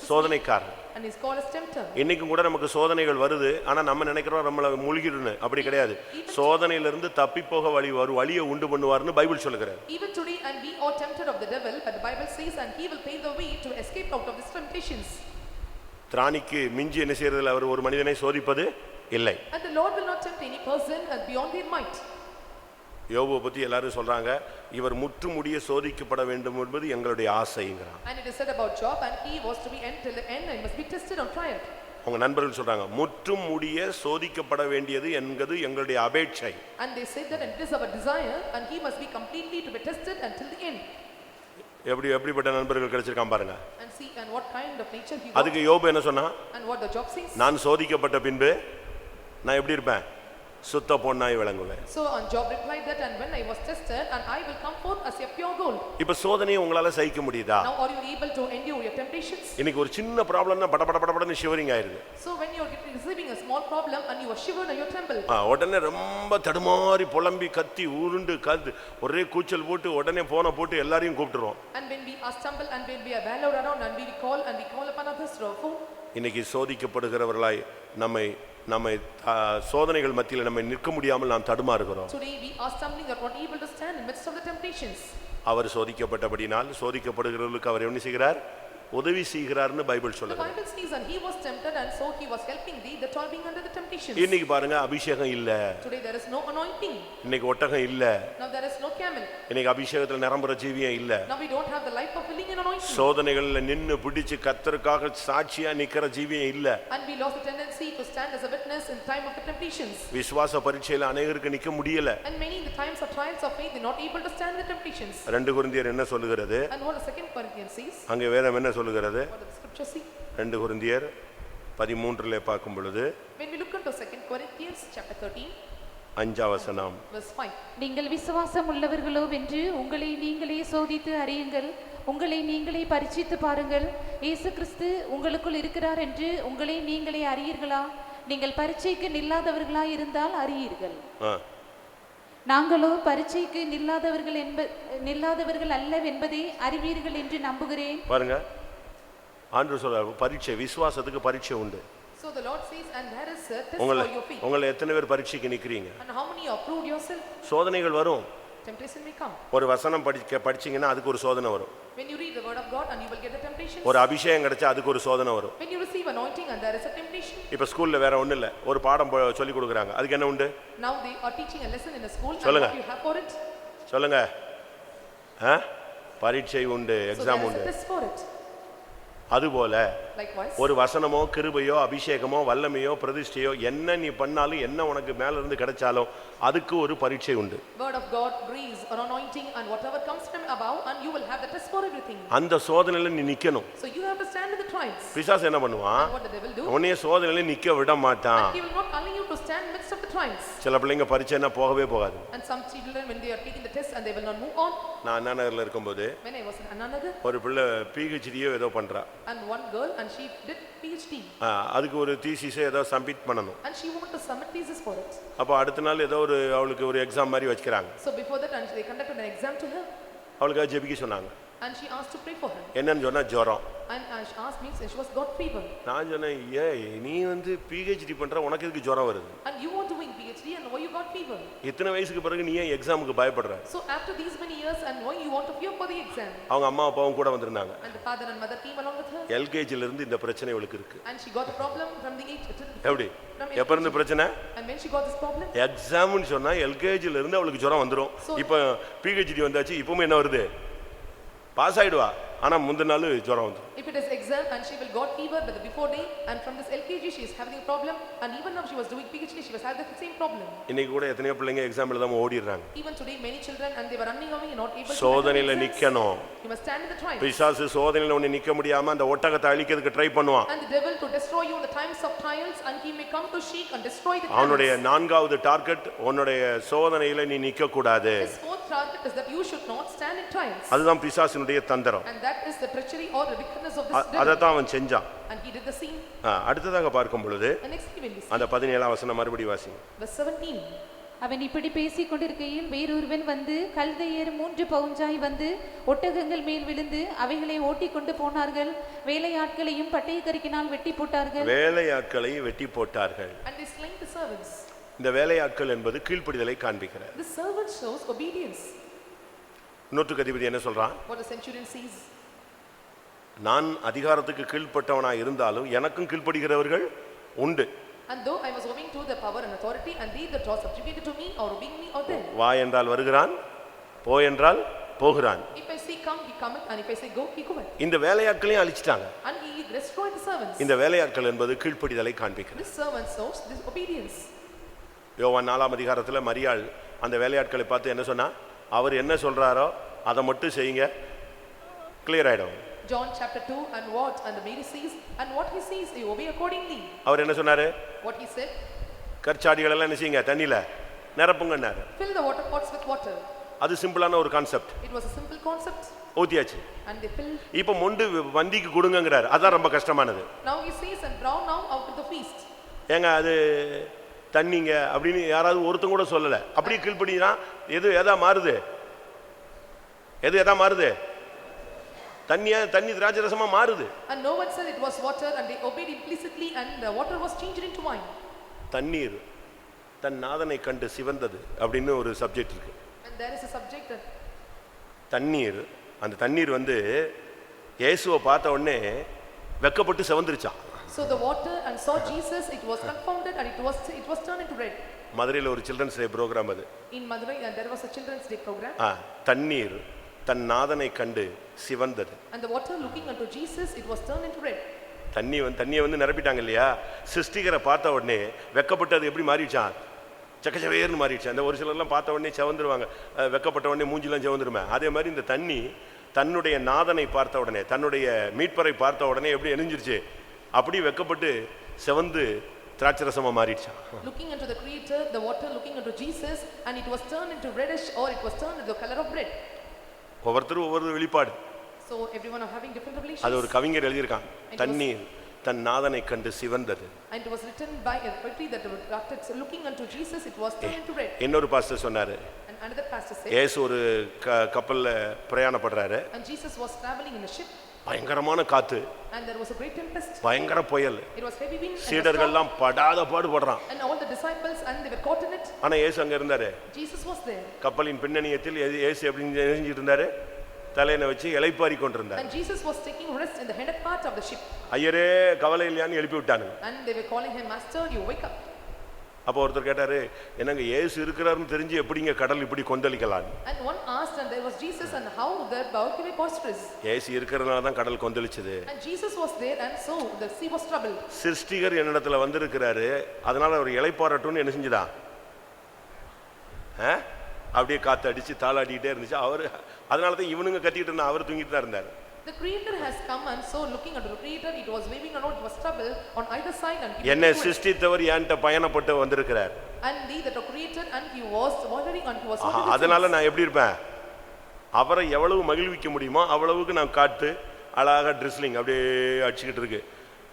சோதனைக்காரன். And he is called as tempter. இன்னைக்கும் கூட நமக்கு சோதனைகள் வருது, ஆனா நம்ம நினைக்கிறோம் நம்மள மூழ்கிடுன்னு. அப்படி கிடையாது. சோதனையிலிருந்து தப்பி போக வழியை உண்டு பண்ணுவார்னு பைபிள் சொல்லுகிறது. Even today, and we are tempted of the devil, but the Bible says, and he will pave the way to escape out of these temptations. திராணிக்கு மிஞ்சி என்ன செய்யறதில்லை, அவர் ஒரு மனிதனை சோதிப்பது இல்லை. And the Lord will not tempt any person beyond their might. யோபுவை பத்தி எல்லாரும் சொல்றாங்க, இவர் முற்று முடிய சோதிக்கப்பட வேண்டும் என்பது எங்களுடைய ஆசைங்கிறான். And it is said about Job, and he was to be end till the end, and must be tested on trial. அவங்க நண்பர்கள் சொல்றாங்க, முற்று முடிய சோதிக்கப்பட வேண்டியது என்பது எங்களுடைய அபேட்சை. And they said that, and it is our desire, and he must be completely to be tested until the end. எப்படிப்பட்ட நண்பர்கள் கிடைச்சிருக்கான் பாருங்க. And see, and what kind of nature he was. அதுக்கு யோபு என்ன சொன்னா? And what the Job says. நான் சோதிக்கப்பட்ட பின்பு நான் எப்படி இருப்பேன்? சுத்த பொன்னாய் விளங்குவேன். So on Job replied that, and when I was tested, and I will come forth as a pure gold. இப்ப சோதனையை உங்களால சகிக்க முடியுதா? Now are you able to endure your temptations? இன்னைக்கு ஒரு சின்ன ப்ராப்ளம்னா படபடன்னு ஷிவரிங் ஆயிருது. So when you are receiving a small problem, and you are shivered and you tremble. உடனே ரொம்ப தடுமாறி புலம்பி கத்தி உருண்டு ஒரே கூச்சல் போட்டு உடனே போன போட்டு எல்லாரையும் கூப்பிட்டுறோம். And when we are stumble, and when we are wallowed around, and we call upon others for food. இன்னைக்கு சோதிக்கப்படுகிறவர்களாய் நம்மை சோதனைகள் மத்தியில் நம்மை நிற்க முடியாமல் நாம் தடுமாறுகிறோம். Today we are stumbling, or not able to stand in midst of the temptations. அவர் சோதிக்கப்பட்டபடினால் சோதிக்கப்படுகிறவர்களுக்கு அவர் என்ன செய்கிறார்? உதவி செய்கிறார்னு பைபிள் The சொல்லுது. Bible says, and he was tempted, and so he was helping thee that are being under the temptations. இன்னைக்கு பாருங்க, அபிஷேகம் இல்ல. Today there is no anointing. இன்னைக்கு ஒட்டகம் இல்ல. Now there is no camel. இன்னைக்கு அபிஷேகத்துல நிரம்புற ஜீவியம் இல்ல. Now we don't have the life of willing and anointing. சோதனைகள்ல நின்னு பிடிச்சு கர்த்தருக்காக சாட்சியா நிக்கிற ஜீவியம் இல்ல. And we lost the tendency to stand as a witness in time of the temptations. விசுவாச பரீட்சையில அநேகருக்கு நிக்க முடியல. And many in the times of trials of faith, they not able to stand the temptations. 2 கொரிந்தியர் என்ன சொல்லுகிறது? And what the 2 Corinthians says? அங்கே வேதம் என்ன சொல்லுகிறது? What does the scripture say? 2 கொரிந்தியர் 13 பார்க்கும் பொழுது, When we look into 2 Corinthians chapter 13, 5 வசனம், verse 5. நீங்கள் விசுவாசம் உள்ளவர்களோ வென்று உங்களை நீங்களே சோதித்து அறியுங்கள், உங்களை நீங்களே பரீட்சித்து பாருங்கள், இயேசு கிறிஸ்து உங்களுக்குள் இருக்கிறார் என்று உங்களை நீங்களே அறியீர்களா? நீங்கள் பரீட்சைக்கு நில்லாதவர்களாய் இருந்தால் அறியீர்கள். நாங்களோ பரீட்சைக்கு நில்லாதவர்கள் அல்லவென்பதை அறிவீர்கள் என்று நம்புகிறேன். பாருங்க, ஆண்டவர் சொல்றார், பரீட்சை, விசுவாசத்துக்கு பரீட்சை உண்டு. So the Lord says, and there is a test உங்களை for your faith. உங்களை எத்தனை பேர் பரீட்சைக்கு நிக்கிறீங்க? And how many have proved yourself? சோதனைகள் வரும். Temptation may come. ஒரு வசனம் படிச்சீங்கன்னா அதுக்கு ஒரு சோதனை வரும். When you read the word of God, and you will get the temptations. ஒரு அபிஷேகம் கிடைச்சா அதுக்கு ஒரு சோதனை வரும். When you receive anointing, and there is a temptation. இப்ப ஸ்கூல்ல வேற ஒண்ணு இல்ல, ஒரு பாடம் சொல்லி கொடுக்குறாங்க, அதுக்கு என்ன உண்டு? Now they are teaching a lesson in a school, and சொல்லுங்க. what you have for it? சொல்லுங்க. பரீட்சை உண்டு, எக்ஸாம் So உண்டு. there is a test for it. அதுபோல Likewise. ஒரு வசனமோ கிருபையோ அபிஷேகமோ வல்லமையோ பிரதிஷ்டையோ என்ன நீ பண்ணாலும் என்ன உனக்கு மேல இருந்து கிடைச்சாலும் அதுக்கு ஒரு பரீட்சை உண்டு. Word of God, grace or anointing, and whatever comes from above, and you will have the test for everything. அந்த சோதனையில நீ நிக்கணும். So you have to stand in the trials. பிசாசு என்ன பண்ணுவான்? And what the devil do? உன்னைய சோதனையில நிக்க விட மாட்டான். And he will not allow you to stand in midst of the trials. சில பிள்ளைங்க பரீட்சைனா போகவே போகாது. And some children, when they are taking the test, and they will not move on. நான் அண்ணா நகர்ல இருக்கும்போது When I was in Ananagar, ஒரு பிள்ளை PhDயோ ஏதோ பண்றா. and one girl, and she did PhD. அதுக்கு ஒரு தீசிஸை ஏதோ சப்மிட் பண்ணணும். And she wanted to submit thesis for it. அப்போ அடுத்த நாள் ஏதோ அவளுக்கு ஒரு எக்ஸாம் மாதிரி வச்சுக்கிறாங்க. So before that, and they conducted an exam to her. அவளுக்காக ஜெபிக்க சொன்னாங்க. And she asked to pray for her. என்னன்னு சொன்னா ஜுரம். And she asked me, she was got fever. நான் சொன்னேன், நீ PhD பண்ற, உனக்கு எதுக்கு ஜுரம் வருது? And you are doing PhD, and why you got fever? இத்தனை வயசுக்கு பிறகு நீ ஏன் எக்ஸாமுக்கு பயப்படுற? So after these many years, and why you want to fear for the exam? அவங்க அம்மா அப்பாவும் கூட வந்திருந்தாங்க. And the father and mother came along with her. LKGல இருந்து இந்த பிரச்சனை இவளுக்கு இருக்கு. And she got the problem from the age. எப்படி? எப்ப இருந்து பிரச்சனை? And when she got this problem? எக்ஸாம்னு சொன்னா LKGல இருந்து அவளுக்கு ஜுரம் வந்துரும். இப்போ PhD வந்தாச்சு, இப்பவும் என்ன வருது? பாஸ் ஆயிடுவா. ஆனா முந்தின நாள் ஜுரம் வந்து. If it is exam and she will got fever but the before day, and from this LKG she is having a problem, and even now she was doing PhD she was having the same problem. இன்னைக்கு கூட எத்தனையோ பிள்ளைங்க exam எழுதாம ஓடிடுறாங்க. Even today many children and they were running away and not able to. சோதனையில நிக்கணும். You must stand in the trials. பிசாசு சோதனையில உன்னை நிக்க முடியாம அந்த ஒட்டகத்தை அழிக்கிறதுக்கு ட்ரை பண்ணுவான். And the devil to destroy you in the times of trials, and he may come to seek and destroy the camels. அவனுடைய நான்காவது டார்கெட் உன்னுடைய சோதனையில நீ நிக்க கூடாது. His fourth target is that you should not stand in trials. அதுதான் பிசாசினுடைய தந்திரம். And that is the treachery or the wickedness of this devil. அததான் அவன் செஞ்சான். And he did the same. அடுத்ததாக பார்க்கும் பொழுது And next when we see அந்த 17ஆம் வசனம் மறுபடியும் வாசிங்க. verse 17. அவன் இப்படி பேசிக் கொண்டிருக்கையில் வேறொருவன் வந்து கல்தையர் 3 பவுஞ்சாய் வந்து ஒட்டகங்கள் மேல் விழுந்து அவைகளை ஓட்டி கொண்டு போனார்கள். வேலையாட்களையும் பட்டயக்கருக்கினால் வெட்டி போட்டார்கள். வேலையாட்களை வெட்டி போட்டார்கள். And they slain the servants. இந்த வேலையாட்கள் என்பது கீழ்ப்படிதலை காண்பிக்கிறது. The servant shows obedience. நூற்றுக்கு அதிபதி என்ன சொல்றான்? What the centurion sees. நான் அதிகாரத்துக்கு கீழ்ப்பட்டவனா இருந்தாலும் எனக்கும் கீழ்ப்படுகிறவர்கள் உண்டு. And though I was obeying to the power and authority, and they that are subjugated to me or obeying me or them. வா என்றால் வருகிறான், போ என்றால் போகிறான். If I say come, he cometh, and if I say go, he goeth. இந்த வேலையாட்களையும் அழிச்சிட்டாங்க. And he destroyed the servants. இந்த வேலையாட்கள் என்பது கீழ்ப்படிதலை காண்பிக்கிறது. This servant shows this obedience. யோவான் 4ஆம் அதிகாரத்துல மரியாள் அந்த வேலையாட்களை பார்த்து என்ன சொன்னா? அவர் என்ன சொல்றாரோ அதை மட்டும் செய்யுங்க, கிளியர் ஆயிடும். John chapter 2, and what and the Mary says, and what he says you obey accordingly. அவர் என்ன சொன்னாரு? What he said? கற்சாடிகள் எல்லாம் என்ன செய்யுங்க, தண்ணியில நிரப்புங்கன்னாரு. Fill the water pots with water. அது சிம்பிளான ஒரு concept. It was a simple concept. ஊத்தியாச்சு. And they filled. இப்போ மொண்டு வண்டிக்கு கொடுங்கங்கறாரு. அதான் ரொம்ப கஷ்டமானது. Now he says, and draw now out of the feast. ஏங்க அது தண்ணிங்க அப்படின்னு யாராவது ஒருத்தங்க கூட சொல்லல. அப்படியே கீழ்ப்படினா எதா மாறுது? எதா மாறுது? தண்ணி திராட்சரசமா மாறுது. And no one said it was water, and they obeyed implicitly, and the water was changed into wine. தண்ணீர் தன் நாதனை கண்டு சிவந்தது அப்படின்னு ஒரு சப்ஜெக்ட் இருக்கு. And there is a subject. தண்ணீர், அந்த தண்ணீர் வந்து இயேசுவை பார்த்த உடனே வெக்கப்பட்டு சிவந்துருச்சான். So the water and saw Jesus, it was confounded, and it was turned into red. மதுரையில் ஒரு சில்ட்ரன்ஸ் டே ப்ரோக்ராம் அது. In Madurai, and there was a children's day program. தண்ணீர் தன் நாதனை கண்டு சிவந்தது. And the water looking unto Jesus, it was turned into red. தண்ணியை வந்து நிரப்பிட்டாங்க இல்லையா? சிருஷ்டிகரை பார்த்த உடனே வெக்கப்பட்டு அது எப்படி மாறிடுச்சான்? சக்கச்சவேர்னு மாறிடுச்சு. அந்த ஒரு சிலர்லாம் பார்த்த உடனே செவந்துருவாங்க, வெக்கப்பட்ட உடனே மூஞ்சிலாம் செவந்துருமே. அதே மாதிரி இந்த தண்ணி தன்னுடைய நாதனை பார்த்த உடனே, தன்னுடைய மீட்பரை பார்த்த உடனே எப்படி எரிஞ்சிருச்சு? அப்படி வெக்கப்பட்டு செவந்து திராட்சரசமா மாறிடுச்சான். Looking unto the Creator, the water looking unto Jesus, and it was turned into reddish, or it was turned into the color of red. ஒவ்வொருத்தரும் ஒவ்வொரு வெளிப்பாடு. So everyone are having different revelations. அது ஒரு கவிஞர் எழுதியிருக்கான், தண்ணீர் தன் நாதனை கண்டு சிவந்தது. And it was written by a poetry that after looking unto Jesus, it was turned into red. இன்னொரு பாஸ்டர் சொன்னாரு, And another pastor said, இயேசு ஒரு கப்பல்ல பிரயாணப்படுறாரு. and Jesus was traveling in a ship, பயங்கரமான காத்து, and there was a great tempest. பயங்கர புயல். It was heavy wind, சீடர்கள் எல்லாம் படாத பாடுபடுறான். and all the disciples, and they were caught in it. ஆனா இயேசு அங்க இருந்தாரு. Jesus was there. கப்பலின் பின்னணியத்தில் இயேசு எப்படி நெஞ்சிட்டு இருந்தாரு? தலையனை வச்சு இளைப்பாரி கொண்டிருந்தார். And Jesus was taking rest in the headed part of the ship. ஐயரே கவலை இல்லையான்னு எழுப்பி விட்டானுங்க. And they were calling him, Master, you wake up. அப்போ ஒருத்தர் கேட்டாரு, என்னங்க இயேசு இருக்கிறாருன்னு தெரிஞ்சு எப்படிங்க கடல் இப்படி கொந்தளிக்கலாம்? And one asked, and there was Jesus, and how that bow can be boisterous? இயேசு இருக்கிறதுனால தான் கடல் கொந்தளிச்சது. And Jesus was there, and so the sea was troubled. சிருஷ்டிகர் என்னிடத்துல வந்திருக்கிறாரு, அதனால அவர் இளைப்பாறட்டும்னு என்ன செஞ்சுதான்? அப்படியே காத்து அடிச்சு தாளாடிட்டே இருந்துச்சு. அவர் அதனால தான் இவனுங்க கத்திட்டு இருந்தா, அவர் தூங்கிட்டு தான் இருந்தார். The Creator has come, and so looking unto the Creator, it was waving around, it was trouble on either side, and என்னை சிருஷ்டித்தவர் என்கிட்ட பயணப்பட்டு வந்திருக்கிறார். and he that are created, and he was wandering, and he was அதனால நான் எப்படி இருப்பேன்? அவரை எவ்வளவு மகிழ்விக்க முடியுமோ அவ்வளவுக்கு நான் காத்து அழகா ட்ரிஸ்லிங் அப்படியே அடிச்சுக்கிட்டு இருக்கு.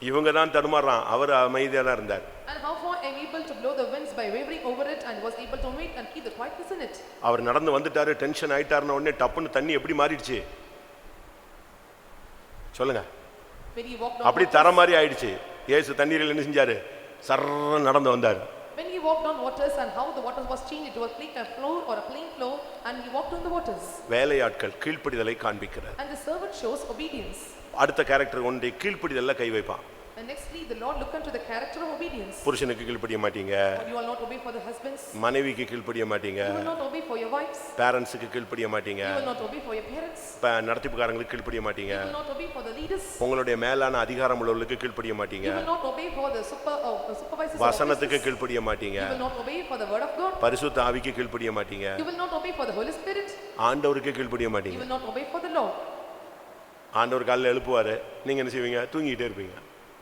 இவங்க தான் தடுமாறான், அவர் அமைதியா தான் இருந்தார். And how far I am able to blow the winds by wavering over it, and was able to wait and keep the quietness in it. அவர் நடந்து வந்துட்டாரு, டென்ஷன் ஆயிட்டாருன உடனே டப்புன்னு தண்ணி எப்படி மாறிடுச்சு சொல்லுங்க? When he walked on, அப்படி தர மாதிரி ஆயிடுச்சு. இயேசு தண்ணீரில் என்ன செஞ்சாரு? சர்ற நடந்து வந்தார். When he walked on waters, and how the water was changed, it was like a flow or a plain flow, and he walked on the waters. வேலையாட்கள் கீழ்ப்படிதலை காண்பிக்கிறார். And the servant shows obedience. அடுத்த character ஒன்றை கீழ்ப்படிதல்ல கை வைப்பான். And nextly, the Lord look unto the character of obedience. புருஷனுக்கு கீழ்ப்படிய மாட்டீங்க, For you will not obey for the husbands. மனைவிக்கு கீழ்ப்படிய மாட்டீங்க, You will not obey for your wives. பேரண்ட்ஸுக்கு கீழ்ப்படிய மாட்டீங்க, You will not obey for your parents. நடத்திப்புக்காரங்களுக்கு கீழ்ப்படிய மாட்டீங்க, You will not obey for the leaders. உங்களுடைய மேலான அதிகாரம் உள்ளவர்களுக்கு கீழ்ப்படிய மாட்டீங்க, You will not obey for the supervisors. வசனத்துக்கு கீழ்ப்படிய மாட்டீங்க, You will not obey for the word of God. பரிசுத்த ஆவிக்கு கீழ்ப்படிய மாட்டீங்க, You will not obey for the Holy Spirit. ஆண்டவருக்கு கீழ்ப்படிய You மாட்டீங்க. will not obey for the Lord. ஆண்டவர் காலையில் எழுப்புவாரு, நீங்க என்ன செய்வீங்க? தூங்கிட்டே இருப்பீங்க.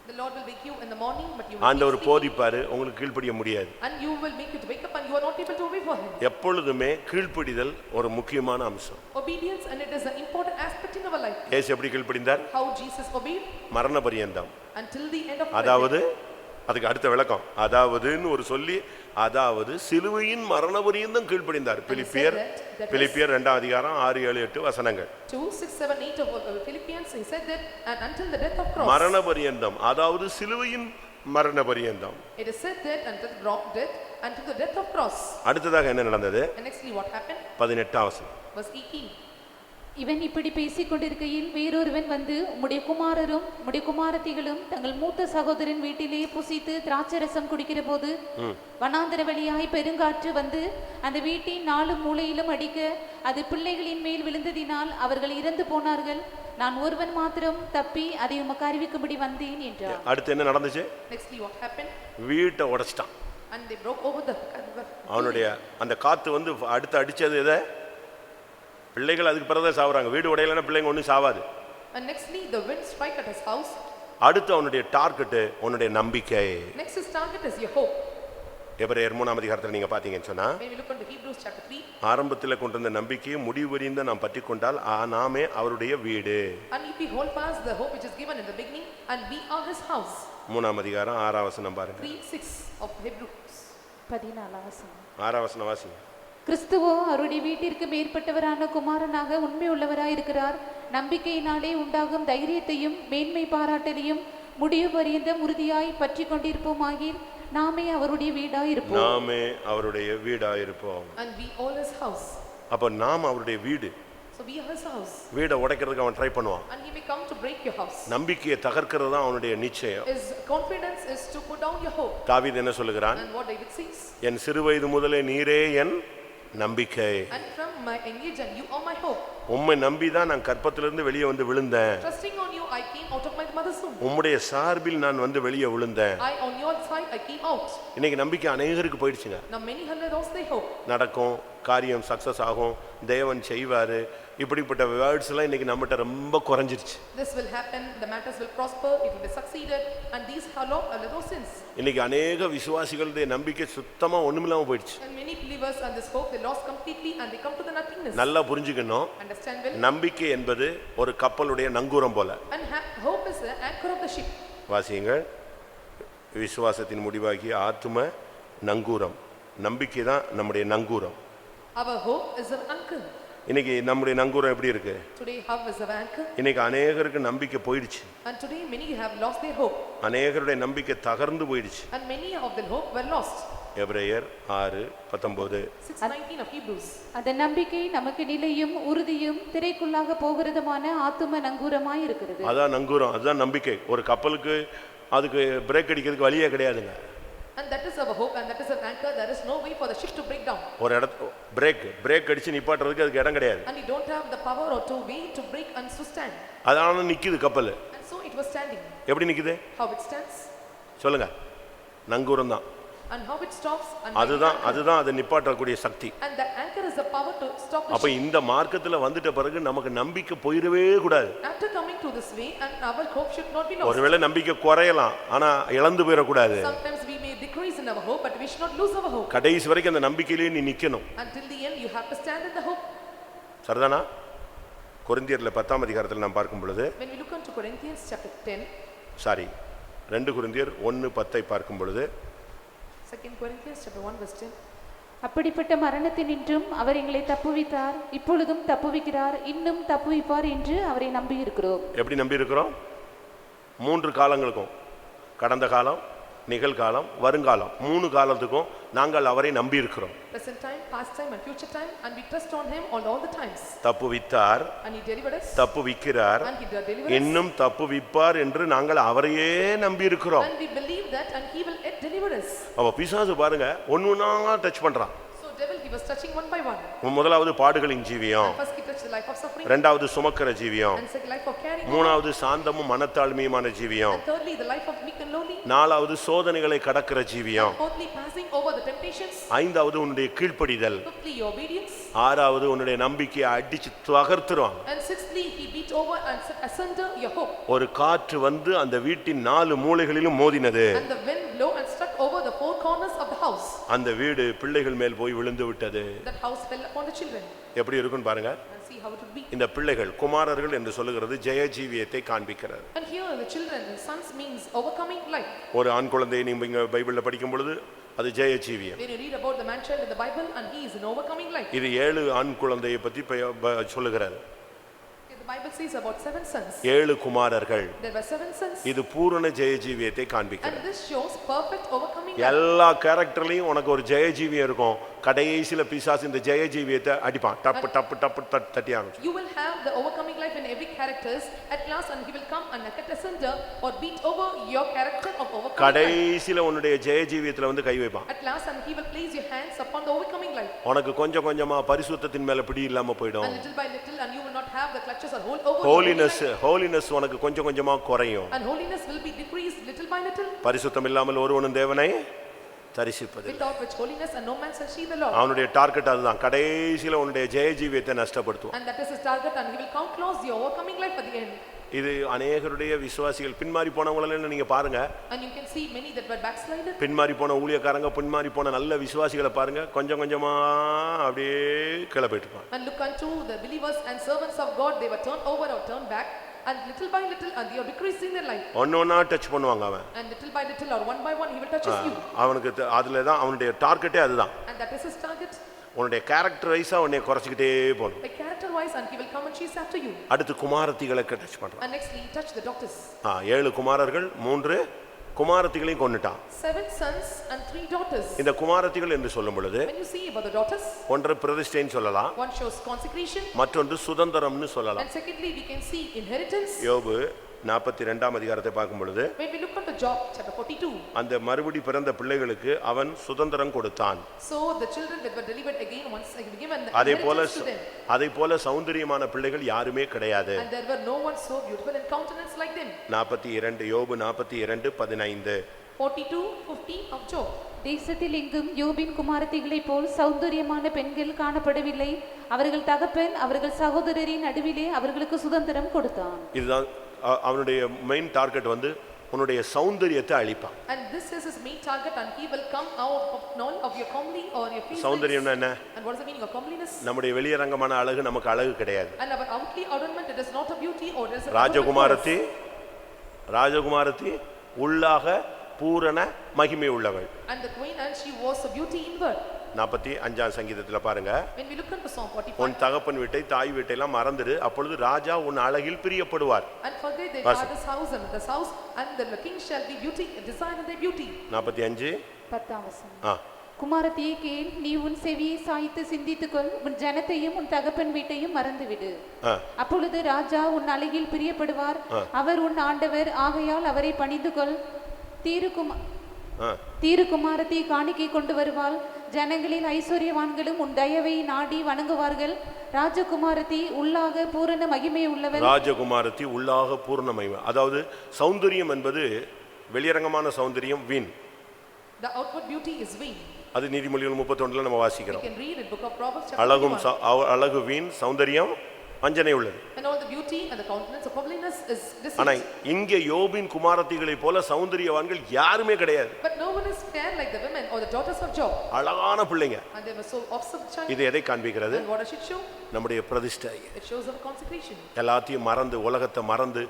The Lord will wake you in the morning, but you will ஆண்டவர் be போதிப்பாரு, உங்களுக்கு கீழ்ப்படிய முடியாது. and you will make you to wake up and you are not able to obey for him. எப்பொழுதுமே கீழ்ப்படிதல் ஒரு முக்கியமான அம்சம். Obedience, and it is an important aspect in our life. இயேசு எப்படி கீழ்ப்படிந்தார்? How Jesus obeyed மரண பரியந்தம். until the end of life. அதாவது அதுக்கு அடுத்த விளக்கம், அதாவதுன்னு ஒரு சொல்லி, அதாவது சிலுவையின் மரண பரியந்தம் கீழ்ப்படிந்தார். பிலிப்பியர் 2ஆம் அதிகாரம் 6, 7, 8 வசனங்கள். 2, 6, 7, 8 of Philippians, he said that, and until the death of cross. மரண பரியந்தம், அதாவது சிலுவையின் மரண பரியந்தம். It is said that until death, until the death of cross. அடுத்ததாக என்ன நடந்தது? And nextly what happened? 18ஆம் வசனம். Verse 18. இவன் இப்படி பேசிக் கொண்டிருக்கையில் வேறொருவன் வந்து உம்முடைய குமாரரும் உம்முடைய குமாரத்திகளும் தங்கள் மூத்த சகோதரன் வீட்டிலே புசித்து திராட்சரசம் குடிக்கிற போது வனாந்தர வழியாய் பெருங்காற்று வந்து அந்த வீட்டின் 4 மூலையிலும் அடிக்க அது பிள்ளைகளின் மேல் விழுந்ததினால் அவர்கள் இறந்து போனார்கள். நான் ஒருவன் மாத்திரம் தப்பி அதை உமக்கு அறிவிக்கும்படி வந்தேன் என்றார். அடுத்து என்ன நடந்துச்சு? Nextly what happened? வீட்டை உடைச்சிட்டான். And they broke over the அவனுடைய அந்த காத்து வந்து அடுத்து அடிச்சது எதை? பிள்ளைகள் அதுக்கு பிறகுதான் சாவுறாங்க. வீடு உடையலன்னா பிள்ளைங்க ஒன்றும் சாவாது. And nextly the wind strike at his house. அடுத்து அவனுடைய டார்கெட் உன்னுடைய நம்பிக்கை. Next his target is your hope. எபிரேயர் 3ஆம் அதிகாரத்தில் நீங்க பாத்தீங்கன்னு சொன்னா, When we look into Hebrews chapter 3, ஆரம்பத்தில் கொண்டு வந்த நம்பிக்கையை முடிவறிந்த நாம் பற்றி கொண்டால் நாமே அவருடைய வீடு. and if we hold fast the hope which is given in the beginning, and we are his house. 3ஆம் அதிகாரம் 6ஆம் வசனம் பாருங்க. 3:6 of Hebrews. 14ஆம் வசனம். 6ஆம் வசனம் வாசிங்க. கிறிஸ்துவோ அவருடைய வீட்டிற்கு மேற்பட்டவரான குமாரனாக உண்மை உள்ளவராயிருக்கிறார். நம்பிக்கையினாலே உண்டாகும் தைரியத்தையும் மேன்மை பாராட்டலையும் முடிவு பரியந்தம் உறுதியாய் பற்றி கொண்டிருப்போமாகில் நாமே அவருடைய வீடாயிருப்போம். நாமே அவருடைய வீடாயிருப்போம். And we all his house. அப்ப நாம் அவருடைய வீடு. So we are his house. வீடை உடைக்கிறதுக்கு அவன் ட்ரை பண்ணுவான். And he may come to break your house. நம்பிக்கையை தகர்க்கிறது தான் அவனுடைய நிச்சயம். His confidence is to put down your hope. தாவீது என்ன சொல்லுகிறான்? And what David says? என் சிறுவயது முதலே நீரே என் நம்பிக்கை. And from my age and you are my hope. உம்மை நம்பிதான் நான் கற்பத்திலிருந்து வெளியே வந்து விழுந்தேன். Trusting on you I came out of my mother's womb. உம்முடைய சார்பில் நான் வந்து வெளியே விழுந்தேன். I on your side I came out. இன்னைக்கு நம்பிக்கை அநேகருக்கு போயிடுச்சுங்க. Now many have lost their hope. நடக்கும், காரியம் சக்சஸ் ஆகும், தேவன் செய்வாரு, இப்படிப்பட்ட வேர்ட்ஸ் எல்லாம் இன்னைக்கு நம்மகிட்ட ரொம்ப குறைஞ்சிருச்சு. This will happen, the matters will prosper, it will be succeeded, and these are lost sins. இன்னைக்கு அநேக விசுவாசிகளுடைய நம்பிக்கை சுத்தமா ஒண்ணுமில்லாம போயிடுச்சு. And many believers and this hope they lost completely and they come to the nothingness. நல்லா புரிஞ்சுக்கணும். Understand well. நம்பிக்கை என்பது ஒரு கப்பலுடைய நங்கூரம் போல. And hope is the anchor of the ship. வாசியுங்கள். விசுவாசத்தின் முடிவாகிய ஆத்தும நங்கூரம். நம்பிக்கை தான் நம்முடைய நங்கூரம். Our hope is our anchor. இன்னைக்கு நம்முடைய நங்கூரம் எப்படி இருக்கு? Today how is our anchor? இன்னைக்கு அநேகருக்கு நம்பிக்கை போயிடுச்சு. And today many have lost their hope. அநேகருடைய நம்பிக்கை தகர்ந்து போயிடுச்சு. And many of their hope were lost. எபிரேயர் 6:19. 6:19 of Hebrews. அந்த நம்பிக்கை நமக்கு நிலையும் உறுதியும் திரைக்குள்ளாக போகிறதுமான ஆத்தும நங்கூரமாய் இருக்கிறது. அதான் நங்கூரம், அதுதான் நம்பிக்கை. ஒரு கப்பலுக்கு அதுக்கு பிரேக் அடிக்கிறதுக்கு வழியே கிடையாதுங்க. And that is our hope and that is our anchor. There is no way for the ship to break down. ஒரு இடத்து பிரேக் அடிச்சு நிப்பாட்டுறதுக்கு அதுக்கு இடம் கிடையாது. And you don't have the power or to way to break and to stand. அதனால நிக்குது கப்பல். And so it was standing. எப்படி நிக்குது? How it stands? சொல்லுங்க. நங்கூரம் தான். And how it stops and அதுதான் அதை நிப்பாட்டக்கூடிய சக்தி. and the anchor is the power to stop the அப்ப ship. இந்த மார்க்கத்துல வந்துட்ட பிறகு நமக்கு நம்பிக்கை போயிடவே கூடாது. After coming to this way and our hope should not be lost. ஒருவேளை நம்பிக்கை குறையலாம், ஆனா இழந்து போயிட கூடாது. Sometimes we may decrease in our hope but we should not lose our hope. கடைசி வரைக்கும் அந்த நம்பிக்கையிலே நீ நிக்கணும். Until the end you have to stand in the hope. சரிதானா? கொரிந்தியர்ல 10ஆம் அதிகாரத்தில் நாம் பார்க்கும் பொழுது, When we look into Corinthians chapter 10, 2 கொரிந்தியர் 1:10 பார்க்கும் பொழுது, 2 Corinthians chapter 1 verse 10. அப்படிப்பட்ட மரணத்தினின்றும் அவர் எங்களை தப்புவித்தார், இப்பொழுதும் தப்புவிக்கிறார், இன்னும் தப்புவிப்பார் என்று அவரை நம்பி இருக்கிறோம். எப்படி நம்பி இருக்கிறோம்? 3 காலங்களுக்கும், கடந்த காலம், நிகழ்காலம் வருங்காலம் 3 காலத்துக்கும் நாங்கள் அவரை நம்பி இருக்கிறோம். Present time, past time and future time, and we trust on him all the times. தப்புவித்தார், And he delivered us. தப்புவிக்கிறார், And he delivered us. இன்னும் தப்புவிப்பார் என்று நாங்கள் அவரையே நம்பி இருக்கிறோம். And we believe that, and he will yet deliver us. அப்ப பிசாசு பாருங்க ஒண்ணுனா டச் பண்றான். So devil, he was touching one by one. முதலாவது பாடுகளின் ஜீவியம், And first he touched the life of suffering. இரண்டாவது சுமக்கிற ஜீவியம், And second, life of carrying. மூணாவது சாந்தமும் மனத்தாழ்மையுமான ஜீவியம், And thirdly, the life of meek and lowly. நாலாவது சோதனைகளை கடக்கிற ஜீவியம், Fourthly, passing over the temptations. ஐந்தாவது உன்னுடைய கீழ்ப்படிதல், Fifthly, your obedience. ஆறாவது உன்னுடைய நம்பிக்கையை அடிச்சு தகர்த்துருவாங்க. And sixthly, he beat over and set asunder your hope. ஒரு காற்று வந்து அந்த வீட்டின் 4 மூலைகளிலும் மோதினது. And the wind blew and struck over the 4 corners of the house. அந்த வீடு பிள்ளைகள் மேல் போய் விழுந்து விட்டது. That house fell upon the children. எப்படி இருக்குன்னு பாருங்க. And see how it would be. இந்த பிள்ளைகள் குமாரர்கள் என்று சொல்லுகிறது ஜெயஜீவியத்தை காண்பிக்கிறது. And here the children and sons means overcoming life. ஒரு ஆண் குழந்தையை நீங்க பைபிள்ல படிக்கும் பொழுது அது ஜெயஜீவியம். When you read about the man child in the Bible, and he is an overcoming life. இது 7 ஆண் குழந்தையை பத்தி சொல்லுகிறது. The Bible says about 7 sons. 7 குமாரர்கள். There were 7 sons. இது பூரண ஜெயஜீவியத்தை காண்பிக்கிறது. And this shows perfect overcoming life. எல்லா கேரக்டர்லயும் உனக்கு ஒரு ஜெயஜீவியம் இருக்கும். கடைசில பிசாசு இந்த ஜெயஜீவியத்தை அடிப்பான். டப்பு டப்பு டப்பு தட்டி ஆரம்பிச்சு. You will have the overcoming life in every characters at last, and he will come and cut asunder or beat over your character of overcoming life. கடைசில உன்னுடைய ஜெயஜீவியத்துல வந்து கை வைப்பான். At last, and he will place your hands upon the overcoming life. உனக்கு கொஞ்சம் கொஞ்சமா பரிசுத்தத்தின் மேல பிடி இல்லாம போய்டும். And little by little, and you will not have the clutches or hold over. Holiness உனக்கு கொஞ்சம் கொஞ்சமா குறையும். And holiness will be decreased little by little. பரிசுத்தம் இல்லாமல் ஒருவனும் தேவனை தரிசிப்பதில்லை. Without which holiness and no man shall see the Lord. அவனுடைய target அதுதான். கடைசில உன்னுடைய ஜெயஜீவியத்தை நஷ்டப்படுத்துவான். And that is his target, and he will count close the overcoming life at the end. இது அநேகருடைய விசுவாசிகள் பின்மாறி போனவங்கள நீங்க பாருங்க. And you can see many that were backslided. பின்மாறி போன ஊழியக்காரங்க, பின்மாறி போன நல்ல விசுவாசிகளை பாருங்க, கொஞ்சம் கொஞ்சமா அப்படியே கீழே போயிட்டு இருப்பாங்க. And look unto the believers and servants of God, they were turned over or turned back, and little by little, and they are decreasing their life. ஒன்னொன்னா டச் பண்ணுவாங்க அவன். And little by little or one by one, he will touch you. அவனுக்கு அதுல தான் அவனுடைய டார்கெட்டே அதுதான். And that is his target. உன்னுடைய character வைஸா உன்னை குறைச்சிக்கிட்டே போகணும். By character wise, and he will come and chase after you. அடுத்து குமாரத்திகளை டச் பண்றான். And nextly, he touched the daughters. 7 குமாரர்கள் 3 குமாரத்திகளையும் கொன்னுட்டான். 7 sons and 3 daughters. இந்த குமாரத்திகள் என்று சொல்லும் பொழுது When you see about the daughters, ஒன்று பிரதிஷ்டைன்னு சொல்லலாம், one shows consecration, மற்றொன்று சுதந்திரம்னு சொல்லலாம். and secondly we can see inheritance. யோபு 42ஆம் அதிகாரத்தை பார்க்கும் பொழுது When we look at the Job chapter 42, அந்த மறுபடி பிறந்த பிள்ளைகளுக்கு அவன் சுதந்திரம் கொடுத்தான். so the children that were delivered again once again given the அதேபோல inheritance to them. சௌந்தரியமான பிள்ளைகள் யாருமே கிடையாது. And there were no one so beautiful in countenance like them. 42 யோபு 42:15. 42:15 of Job. தேசத்தில் எங்கும் யோபின் குமாரத்திகளைப் போல் சௌந்தரியமான பெண்கள் காணப்படவில்லை. அவர்கள் தகப்பன் அவர்கள் சகோதரரின் நடுவிலே அவர்களுக்கு சுதந்திரம் கொடுத்தான். இதுதான் அவனுடைய மெயின் டார்கெட் வந்து உன்னுடைய சௌந்தரியத்தை அழிப்பான். And this is his main target, and he will come out of none of your comely or your features. சௌந்தரியம்னா என்ன? And what is the meaning of comeliness? நம்முடைய வெளியரங்கமான அழகு நமக்கு அழகு கிடையாது. And our outwardly adornment, it is not a beauty or it is a ராஜகுமாரத்தி உள்ளாக பூரண மகிமை உள்ளவள். And the queen, and she was a beauty inward. 45ஆம் சங்கீதத்துல பாருங்க, When we look into Psalm 45, உன் தகப்பன் வீட்டை தாய் வீட்டை எல்லாம் மறந்துடு, அப்பொழுது ராஜா உன் அழகில் பிரியப்படுவார். and forget their father's house and mother's house, and the king shall be beauty, desire in their beauty. 45 10ஆம் வசனம். குமாரத்தியே கேள், நீ உன் செவியை சாய்த்து சிந்தித்துக்கொள், உன் ஜனத்தையும் உன் தகப்பன் வீட்டையும் மறந்துவிடு. அப்பொழுது ராஜா உன் அழகில் பிரியப்படுவார், அவர் உன் ஆண்டவர், ஆகையால் அவரை பணிந்துகொள். தீரு குமாரத்தை காணிக்கை கொண்டு வருவாள், ஜனங்களில் ஐஸ்வர்யவான்களும் உன் தயவை நாடி வணங்குவார்கள். ராஜகுமாரத்தி உள்ளாக பூரண மகிமை உள்ளவர். ராஜகுமாரத்தி உள்ளாக பூரண மகிமை, அதாவது சௌந்தரியம் என்பது வெளியரங்கமான சௌந்தரியம் வீண். The outward beauty is vain. அது நீதிமொழிகள் 31ல நம்ம வாசிக்கிறோம். We can read in book of Proverbs chapter 31. அழகு வீண், சௌந்தரியம் வஞ்சனை உள்ளது. And all the beauty and the countenance of loveliness is deceit. ஆனா இங்கே யோபின் குமாரத்திகளை போல சௌந்தரியவான்கள் யாருமே கிடையாது. But no one is fair like the women or the daughters of Job. அழகான பிள்ளைங்க. And they were so awesome child. இது எதை காண்பிக்கிறது? And what does it show? நம்முடைய பிரதிஷ்டை. It shows our consecration. எல்லாத்தையும் மறந்து உலகத்தை மறந்து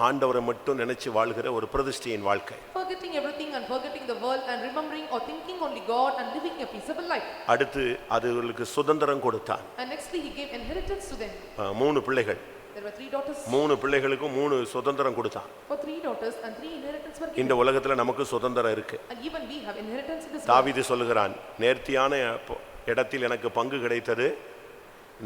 ஆண்டவரை மட்டும் நினைச்சு வாழ்கிற ஒரு பிரதிஷ்டையின் வாழ்க்கை. Forgetting everything and forgetting the world and remembering or thinking only God and living a peaceable life. அடுத்து அதுகளுக்கு சுதந்திரம் கொடுத்தான். And nextly he gave inheritance to them. 3 பிள்ளைகள். There were 3 daughters. 3 பிள்ளைகளுக்கும் 3 சுதந்திரம் கொடுத்தான். For 3 daughters and 3 inheritance were given. இந்த உலகத்துல நமக்கு சுதந்திரம் இருக்கு. And even we have inheritance in this world. தாவீது சொல்லுகிறான், நேர்த்தியான இடத்தில் எனக்கு பங்கு கிடைத்தது,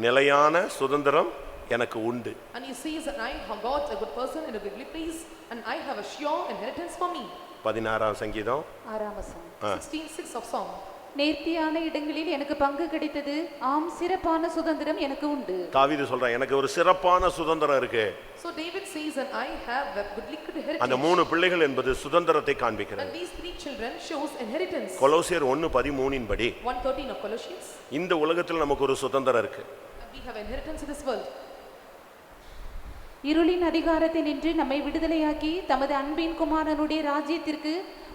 நிலையான சுதந்திரம் எனக்கு உண்டு. And he says that I have got a good person in a goodly place and I have a sure inheritance for me. 16ஆம் சங்கீதம் 6ஆம் வசனம். 16:6 of Psalm. நேர்த்தியான இடங்களில் எனக்கு பங்கு கிடைத்தது, ஆம் சிறப்பான சுதந்திரம் எனக்கு உண்டு. தாவீது சொல்றான், எனக்கு ஒரு சிறப்பான சுதந்திரம் இருக்கு. So David says that I have a goodly heritage. அந்த 3 பிள்ளைகள் என்பது சுதந்திரத்தை காண்பிக்கிறது. And these 3 children shows inheritance. கொலோசியர் 1:13 இன் படி 1:13 of Colossians. இந்த உலகத்தில் நமக்கு ஒரு சுதந்திரம் இருக்கு. And we have inheritance in this world. இருளின் அதிகாரத்தை நின்று நம்மை விடுதலையாக்கி தமது அன்பின் குமாரனுடைய ராஜ்யத்திற்கு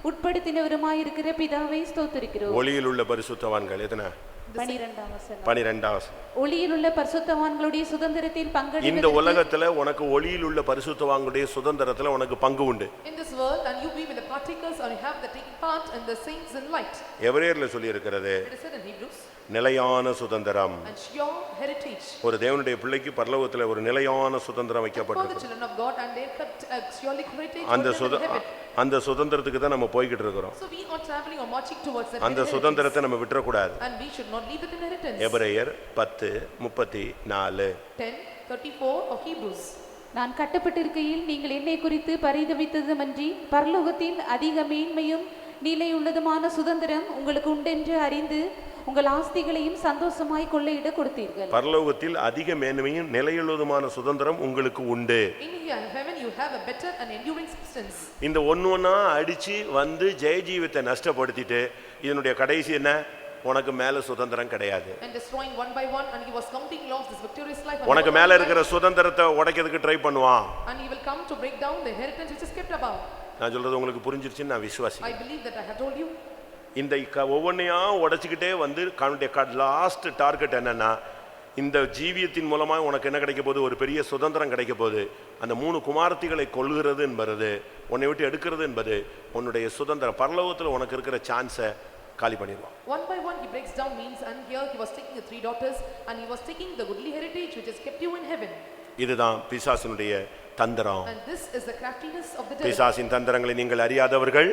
உட்படுத்தினவருமாயிருக்கிற பிதாவை ஸ்தோத்திரிக்கிறோம். ஒளியில் உள்ள பரிசுத்தவான்கள் எத்தனை? 12ஆம் வசனம். 12ஆம் வசனம். ஒளியில் உள்ள பரிசுத்தவான்களுடைய சுதந்திரத்தில் இந்த பங்கெடுப்பதற்கு உலகத்துல உனக்கு ஒளியில் உள்ள பரிசுத்தவான்களுடைய சுதந்திரத்துல உனக்கு பங்கு உண்டு. In this world and you be with the partakers or you have the taking part in the saints in light. எபிரேயர்ல சொல்லி இருக்கிறது, It is said in Hebrews. நிலையான சுதந்திரம். And sure heritage. ஒரு தேவனுடைய பிள்ளைக்கு பரலோகத்துல ஒரு நிலையான சுதந்திரம் For the வைக்கப்பட்டிருக்கு. children of God and they kept a surely heritage அந்த in heaven. அந்த சுதந்திரத்துக்கு தான் நம்ம போய்கிட்டு இருக்கிறோம். So we are traveling or marching towards that அந்த inheritance. சுதந்திரத்தை நம்ம விட்டுற கூடாது. And we should not leave that inheritance. எபிரேயர் 10:34. 10:34 of Hebrews. நான் கட்டப்பட்டிருக்கையில் நீங்கள் என்னை குறித்து பரிதவித்ததுமன்றி பரலோகத்தில் அதிக மேன்மையும் நிலையுள்ளதுமான சுதந்திரம் உங்களுக்கு உண்டென்று அறிந்து உங்கள் ஆஸ்திகளையும் சந்தோஷமாய் கொள்ளையிட கொடுத்தீர்கள். பரலோகத்தில் அதிக மேன்மையும் நிலையுள்ளதுமான சுதந்திரம் உங்களுக்கு உண்டு. In heaven you have a better and enduring substance. இந்த ஒண்ணொண்ணா அடிச்சு வந்து ஜெயஜீவத்தை நஷ்டப்படுத்திட்டு இதனுடைய கடைசி என்ன? உனக்கு மேல சுதந்திரம் கிடையாது. And destroying one by one and he was completely lost this victorious life. உனக்கு மேல இருக்கிற சுதந்திரத்தை உடைக்கிறதுக்கு ட்ரை பண்ணுவான். And he will come to break down the inheritance which is kept above. நான் சொல்றது உங்களுக்கு புரிஞ்சிருச்சுன்னு நான் விசுவாசிக்கிறேன். I believe that I have told you. இந்த ஒவ்வொன்றையா உடைச்சிக்கிட்டே வந்து லாஸ்ட் டார்கெட் என்னன்னா, இந்த ஜீவியத்தின் மூலமா உனக்கு என்ன கிடைக்க போகுது? ஒரு பெரிய சுதந்திரம் கிடைக்க போகுது. அந்த 3 குமாரத்திகளை கொல்கிறது என்பது, உன்னை விட்டு எடுக்கிறது என்பது உன்னுடைய சுதந்திரம். பரலோகத்தில் உனக்கு இருக்கிற சான்ஸை காலி பண்ணிடுவான். One by one he breaks down means, and here he was taking the 3 daughters and he was taking the goodly heritage which has kept you in heaven. இதுதான் பிசாசினுடைய தந்திரம். And this is the craftiness of the devil. பிசாசின் தந்திரங்களை நீங்கள் அறியாதவர்கள்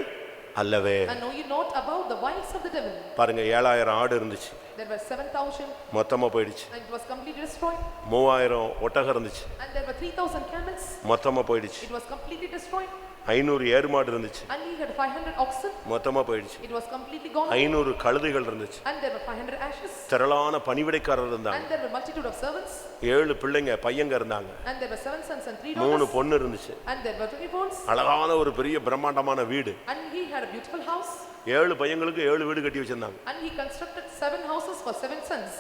அல்லவே. And know you not about the wiles of the devil. பாருங்க, 7000 ஆடு இருந்துச்சு, There were 7,000 மொத்தமா போயிடுச்சு. and it was completely destroyed. 3000 ஒட்டகம் இருந்துச்சு, And there were 3,000 camels. மொத்தமா போயிடுச்சு. It was completely destroyed. 500 ஏர்மாடு இருந்துச்சு, And he had 500 oxen. மொத்தமா போயிடுச்சு. It was completely gone. 500 கழுதைகள் இருந்துச்சு, And there were 500 ashes. திரளான பணிவிடைக்காரர் இருந்தாங்க. And there were multitude of servants. 7 பிள்ளைங்க பையங்க இருந்தாங்க, And there were 7 sons and 3 3 daughters. பொண்ணு இருந்துச்சு. And there were 3 boys. அழகான ஒரு பெரிய பிரம்மாண்டமான வீடு. And he had a beautiful house. 7 பையங்களுக்கு 7 வீடு கட்டி வச்சிருந்தாங்க. And he constructed 7 houses for 7 sons.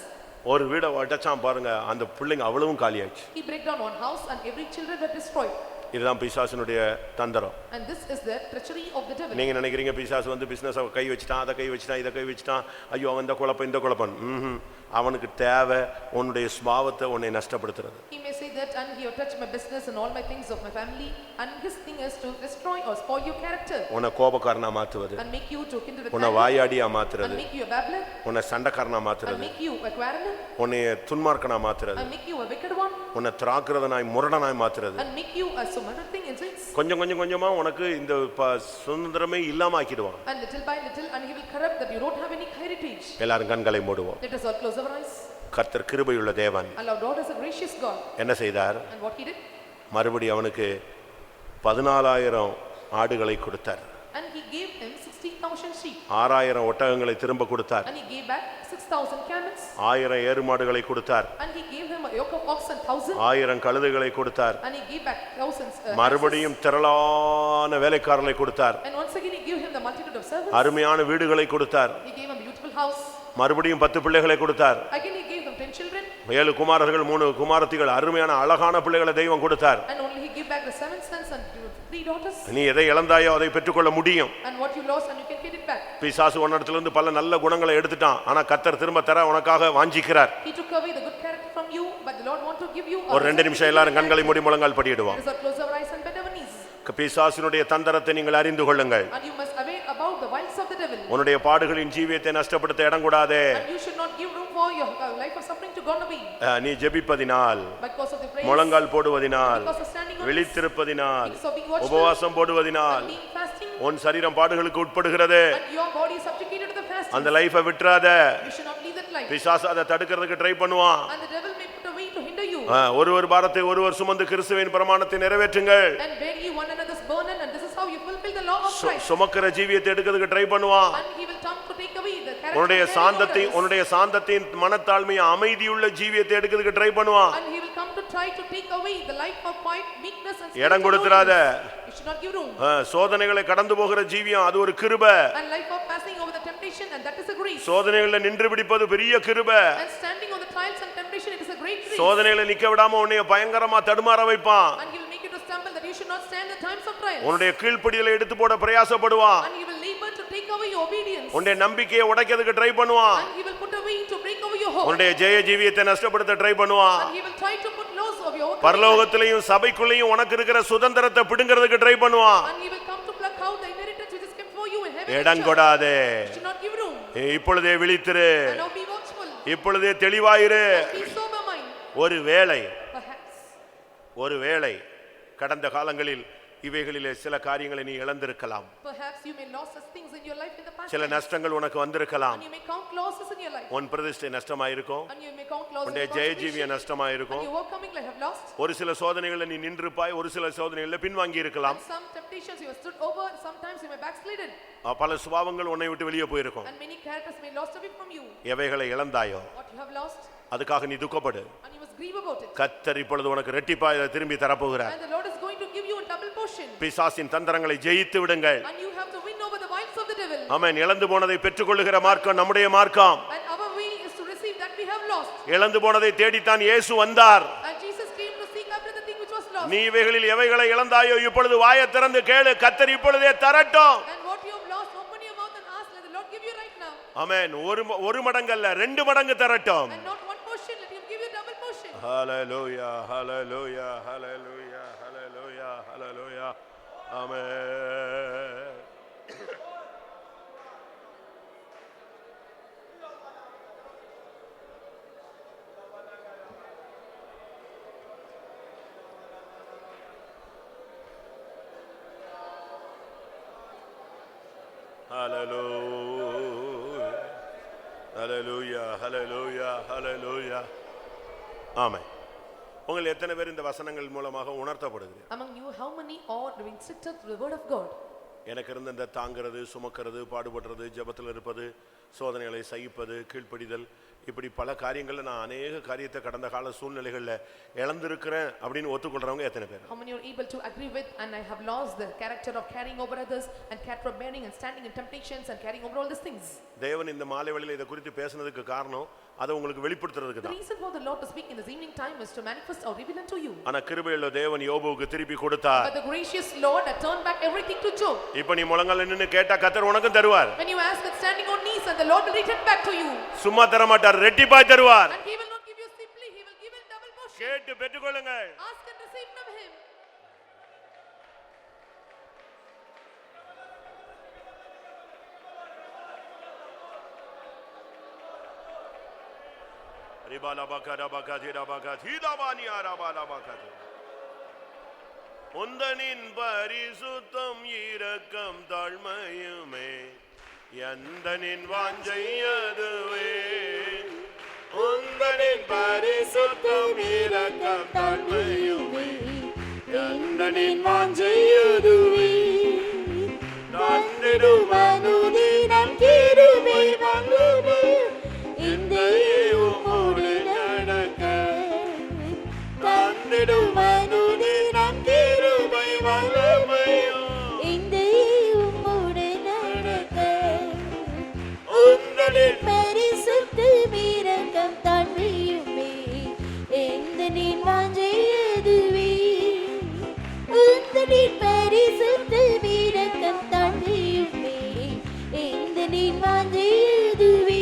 ஒரு வீடை உடைச்சான் பாருங்க, அந்த பிள்ளைங்க அவ்வளவும் காலியாச்சு. He break down one house and every children were destroyed. இதுதான் பிசாசினுடைய தந்திரம். And this is the treachery of the devil. நீங்க நினைக்கிறீங்க பிசாசு வந்து பிசினஸ் கை வச்சுட்டான், அதை கை வச்சுட்டான், இதை கை வச்சுட்டான், ஐயோ அவன் இந்த குழப்பம் இந்த குழப்பம். அவனுக்கு தேவை உன்னுடைய ஸ்வாவத்தை உன்னை நஷ்டப்படுத்துறது. He may say that and he will touch my business and all my things of my family, and his thing is to destroy or spoil your character. உன்னை கோபக்காரனா மாத்துவது, And make you to kindle with உன்னை anger. வாயாடியா And மாத்துறது, make you a babbler. உன்னை சண்டைக்காரனா And மாத்துறது, make you a quarreler. உன்னை துன்மார்க்கனா மாத்துறது, And make you a wicked one. உன்னை திராக்கிறதனாய் முரடனாய் மாத்துறது. And make you a some other thing in things. கொஞ்சம் கொஞ்சமா உனக்கு இந்த சுதந்திரமே இல்லாம ஆக்கிடுவான். And little by little and he will corrupt that you don't have any heritage. எல்லாரும் கண்களை மூடுவோம். Let us all close our eyes. கர்த்தர் கிருபையுள்ள தேவன் And our Lord is a gracious God. என்ன செய்தார்? And what he did? மறுபடியும் அவனுக்கு 14000 ஆடுகளை கொடுத்தார். And he gave him 60,000 sheep. 6000 ஒட்டகங்களை திரும்ப கொடுத்தார். And he gave back 6,000 camels. 1000 ஏறுமாடுகளை கொடுத்தார். And he gave him a yoke of oxen 1,000. 1000 கழுதைகளை கொடுத்தார். And he gave back thousands. மறுபடியும் திரளான வேலைக்காரர்களை கொடுத்தார். And once again he gave him the multitude of servants. அருமையான வீடுகளை கொடுத்தார். He gave him a beautiful house. மறுபடியும் 10 பிள்ளைகளை கொடுத்தார். Again he gave them 10 children. 7 குமாரர்கள் 3 குமாரத்திகள், அருமையான அழகான பிள்ளைகளை தெய்வம் கொடுத்தார். And only he gave back the 7 sons and 3 daughters. நீ எதை இழந்தாயோ அதை பெற்றுக்கொள்ள முடியும். And what you lost and you can get it back. பிசாசு உன்னிடத்துல இருந்து பல நல்ல குணங்களை எடுத்துட்டான், ஆனா கர்த்தர் திரும்ப தர உனக்காக வாஞ்சிக்கிறார். He took away the good character from you, but the Lord want to give you. ஒரு 2 நிமிஷம் எல்லாரும் கண்களை மூடி முழங்கால் படியிடுவோம். Let us close our eyes and bend our knees. பிசாசினுடைய தந்திரத்தை நீங்கள் அறிந்து கொள்ளுங்கள். And you must aware about the wiles of the devil. உன்னுடைய பாடுகளின் ஜீவியத்தை நஷ்டப்படுத்த இடம் கூடாதே. And you should not give room for your life of suffering to go away. நீ ஜெபிப்பதினால், Because of the praise, முழங்கால் போடுவதினால், because of standing on விழித்திருப்பதினால், because of being watchful, உபவாசம் போடுவதினால், and being fasting, உன் சரீரம் பாடுகளுக்கு உட்படுகிறது. and your body is subjugated to the fasting. அந்த லைஃபை விட்டுறாத. You should not leave that life. பிசாசு அதை தடுக்கிறதுக்கு ட்ரை பண்ணுவான். And the devil may put a way to hinder you. ஒருவர் பாரத்தை ஒருவர் சுமந்து கிறிஸ்துவின் பிரமாணத்தை நிறைவேற்றுங்கள். And bear ye one another's burden, and this is how you fulfill the law of Christ. சுமக்கிற ஜீவியத்தை எடுக்கிறதுக்கு ட்ரை பண்ணுவான். And he will come to take away the character. உன்னுடைய சாந்தத்தின் மனத்தாழ்மையை அமைதியுள்ள ஜீவியத்தை எடுக்கிறதுக்கு ட்ரை பண்ணுவான். And he will come to try to take away the life of quiet meekness and இடம் கொடுத்துறாத. You should not give room. சோதனைகளை கடந்து போகிற ஜீவியம் அது ஒரு கிருபை. And life of passing over the temptation, and that is a grace. சோதனைகளை நின்று பிடிப்பது பெரிய கிருபை. And standing on the trials and temptation, it is a great grace. சோதனைகளை நிக்க விடாம உன்னை பயங்கரமா தடுமாற வைப்பான். And he will make you to stumble that you should not stand the times of trials. உன்னுடைய கீழ்ப்படிதலை எடுத்து போட பிரயாசப்படுவான். And he will labor to take away your obedience. உன்னுடைய நம்பிக்கையை உடைக்கிறதுக்கு ட்ரை பண்ணுவான். And he will put away to break over your hope. உன்னுடைய ஜெய ஜீவியத்தை நஷ்டப்படுத்த ட்ரை பண்ணுவான். And he will try to put loss of your பரலோகத்திலேயும் சபைக்குள்ளேயும் உனக்கு இருக்கிற சுதந்திரத்தை பிடுங்கிறதுக்கு ட்ரை பண்ணுவான். And he will come to pluck out the inheritance which is kept for you in heaven. இடம் கொடாதே. You should not give room. இப்பொழுதே விழித்திரு. And now be watchful. இப்பொழுதே தெளிவாயிரு. And be sober mind. ஒருவேளை கடந்த காலங்களில் இவைகளிலே சில காரியங்களை நீ இழந்திருக்கலாம். Perhaps you may lost such things in your life in the past. சில நஷ்டங்கள் உனக்கு வந்திருக்கலாம். And you may count losses in your life. உன் பிரதிஷ்டை நஷ்டமாயிருக்கும். And you may count losses. உன்னுடைய ஜெய ஜீவியம் நஷ்டமாயிருக்கும். And your overcoming life have lost. ஒரு சில சோதனைகளை நீ நின்றுப்பாய், ஒரு சில சோதனைகளை பின்வாங்கி இருக்கலாம். And some temptations you have stood over, sometimes you may backslidden. பல சுபாவங்கள் உன்னை விட்டு வெளியே போயிருக்கும். And many characters may lost away from you. எவைகளை இழந்தாயோ What you have lost, அதுக்காக நீ துக்கப்படு. and you must grieve about it. கர்த்தர் இப்பொழுது உனக்கு இரட்டிப்பாய் அதை திரும்பி தரப்போகிறார். And the Lord is going to give you a double portion. பிசாசின் தந்திரங்களை ஜெயித்து விடுங்கள். And you have to win over the wiles of the devil. ஆமென். இழந்து போனதை பெற்றுக்கொள்ளுகிற மார்க்கம் நம்முடைய மார்க்கம். And our way is to receive that we have lost. இழந்து போனதை தேடித்தான் இயேசு வந்தார். And Jesus came to seek after the thing which was lost. நீ இவைகளில் எவைகளை இழந்தாயோ இப்பொழுது வாயை திறந்து கேளு, கர்த்தர் இப்பொழுதே தரட்டும். And what you have lost, open your mouth and ask, let the Lord give you right now. ஆமென். ஒரு மடங்கல்ல 2 மடங்கு தரட்டும். And not one portion, let him give you double portion. Hallelujah hallelujah hallelujah hallelujah hallelujah. Amen. Hallelujah. Hallelujah. Hallelujah. Hallelujah. Amen. உங்கள் எத்தனை பேர் இந்த வசனங்கள் மூலமாக உணர்த்தப்படுகிறீர்கள்? Among you, how many are being instructed through the word of God? எனக்கு இருந்த இந்த தாங்கிறது, சுமக்கிறது, பாடுபடுறது, ஜெபத்தில் இருப்பது, சோதனைகளை சகிப்பது, கீழ்ப்படிதல், இப்படி பல காரியங்கள்ல நான் அநேக காரியத்தை கடந்த கால சூழ்நிலைகளில் இழந்திருக்கிறேன் அப்படின்னு ஒத்துக்கொள்றவங்க எத்தனை பேர்? How many are able to agree with, and I have lost the character of carrying over others and character of bearing and standing in temptations and carrying over all these things? தேவன் இந்த மாலை வேளையில இதை குறித்து பேசுனதுக்கு காரணம் அதை உங்களுக்கு வெளிப்படுத்துறதுக்கு The தான். reason for the Lord to speak in this evening time is to manifest or reveal unto you. ஆனா கிருபையுள்ள தேவன் யோபுவுக்கு திருப்பி கொடுத்தார். But the gracious Lord had turned back everything to Job. இப்போ நீ முழங்கால நின்னு கேட்டா கர்த்தர் உனக்கும் தருவார். When you ask and standing on knees, and the Lord will return back to you. சும்மா தர மாட்டார், ரெட்டிப்பாய் தருவார். And he will not give you simply, he will give in double portion. கேட்டு பெற்றுக்கொள்ளுங்கள். Ask and receive from him. ரிபாலா பகரா பகதிரா பகதிதாபானி அரபாலா பகதி. உந்தனின் பரிசுத்தம் இரக்கம் தாழ்மையுமே எந்தனின் வாஞ்சை அதுவே. உந்தனின் பரிசுத்தம் இரக்கம் தாழ்மையுமே எந்தனின் வாஞ்சை அதுவே. தந்திடும் அனுதினம் கிருபை வல்லமை இந்த உம்மோடு நடக்க. தந்திடும் அனுதினம் கிருபை வல்லமை இந்த உம்மோடு நடக்க. உந்தனின் பரிசுத்த இரக்கம் தாழ்மையுமே எந்தனின் வாஞ்சை அதுவே. உந்தனின் பரிசுத்த இரக்கம் தாழ்மையுமே எந்தனின் வாஞ்சை அதுவே.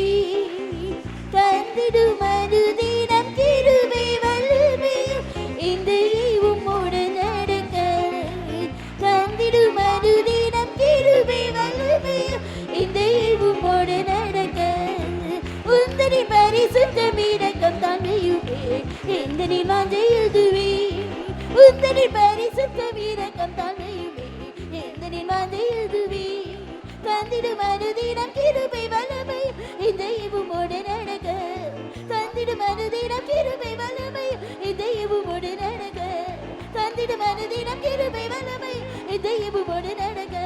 தந்திடும் அனுதினம் கிருபை வல்லமையும் இந்த உம்மோடு நடக்க. தந்திடும் அனுதினம் கிருபை வல்லமையும் இந்த உம்மோடு நடக்க. உந்தனின் பரிசுத்த இரக்கம் தாழ்மையுமே எந்தனின் வாஞ்சை அதுவே. உந்தனின் பரிசுத்த வீரகம் தாழ்மையுமே எந்தனின் வாஞ்சை இதுவே தந்திடும் அனுதினம் கிருபை வல்லமையும் இந்த இவுமோடு நடக்க தந்திடும் அனுதினம் கிருபை வல்லமையும் இந்த இவுமோடு நடக்க தந்திடும் அனுதினம் கிருபை வல்லமையும் இந்த இவுமோடு நடக்க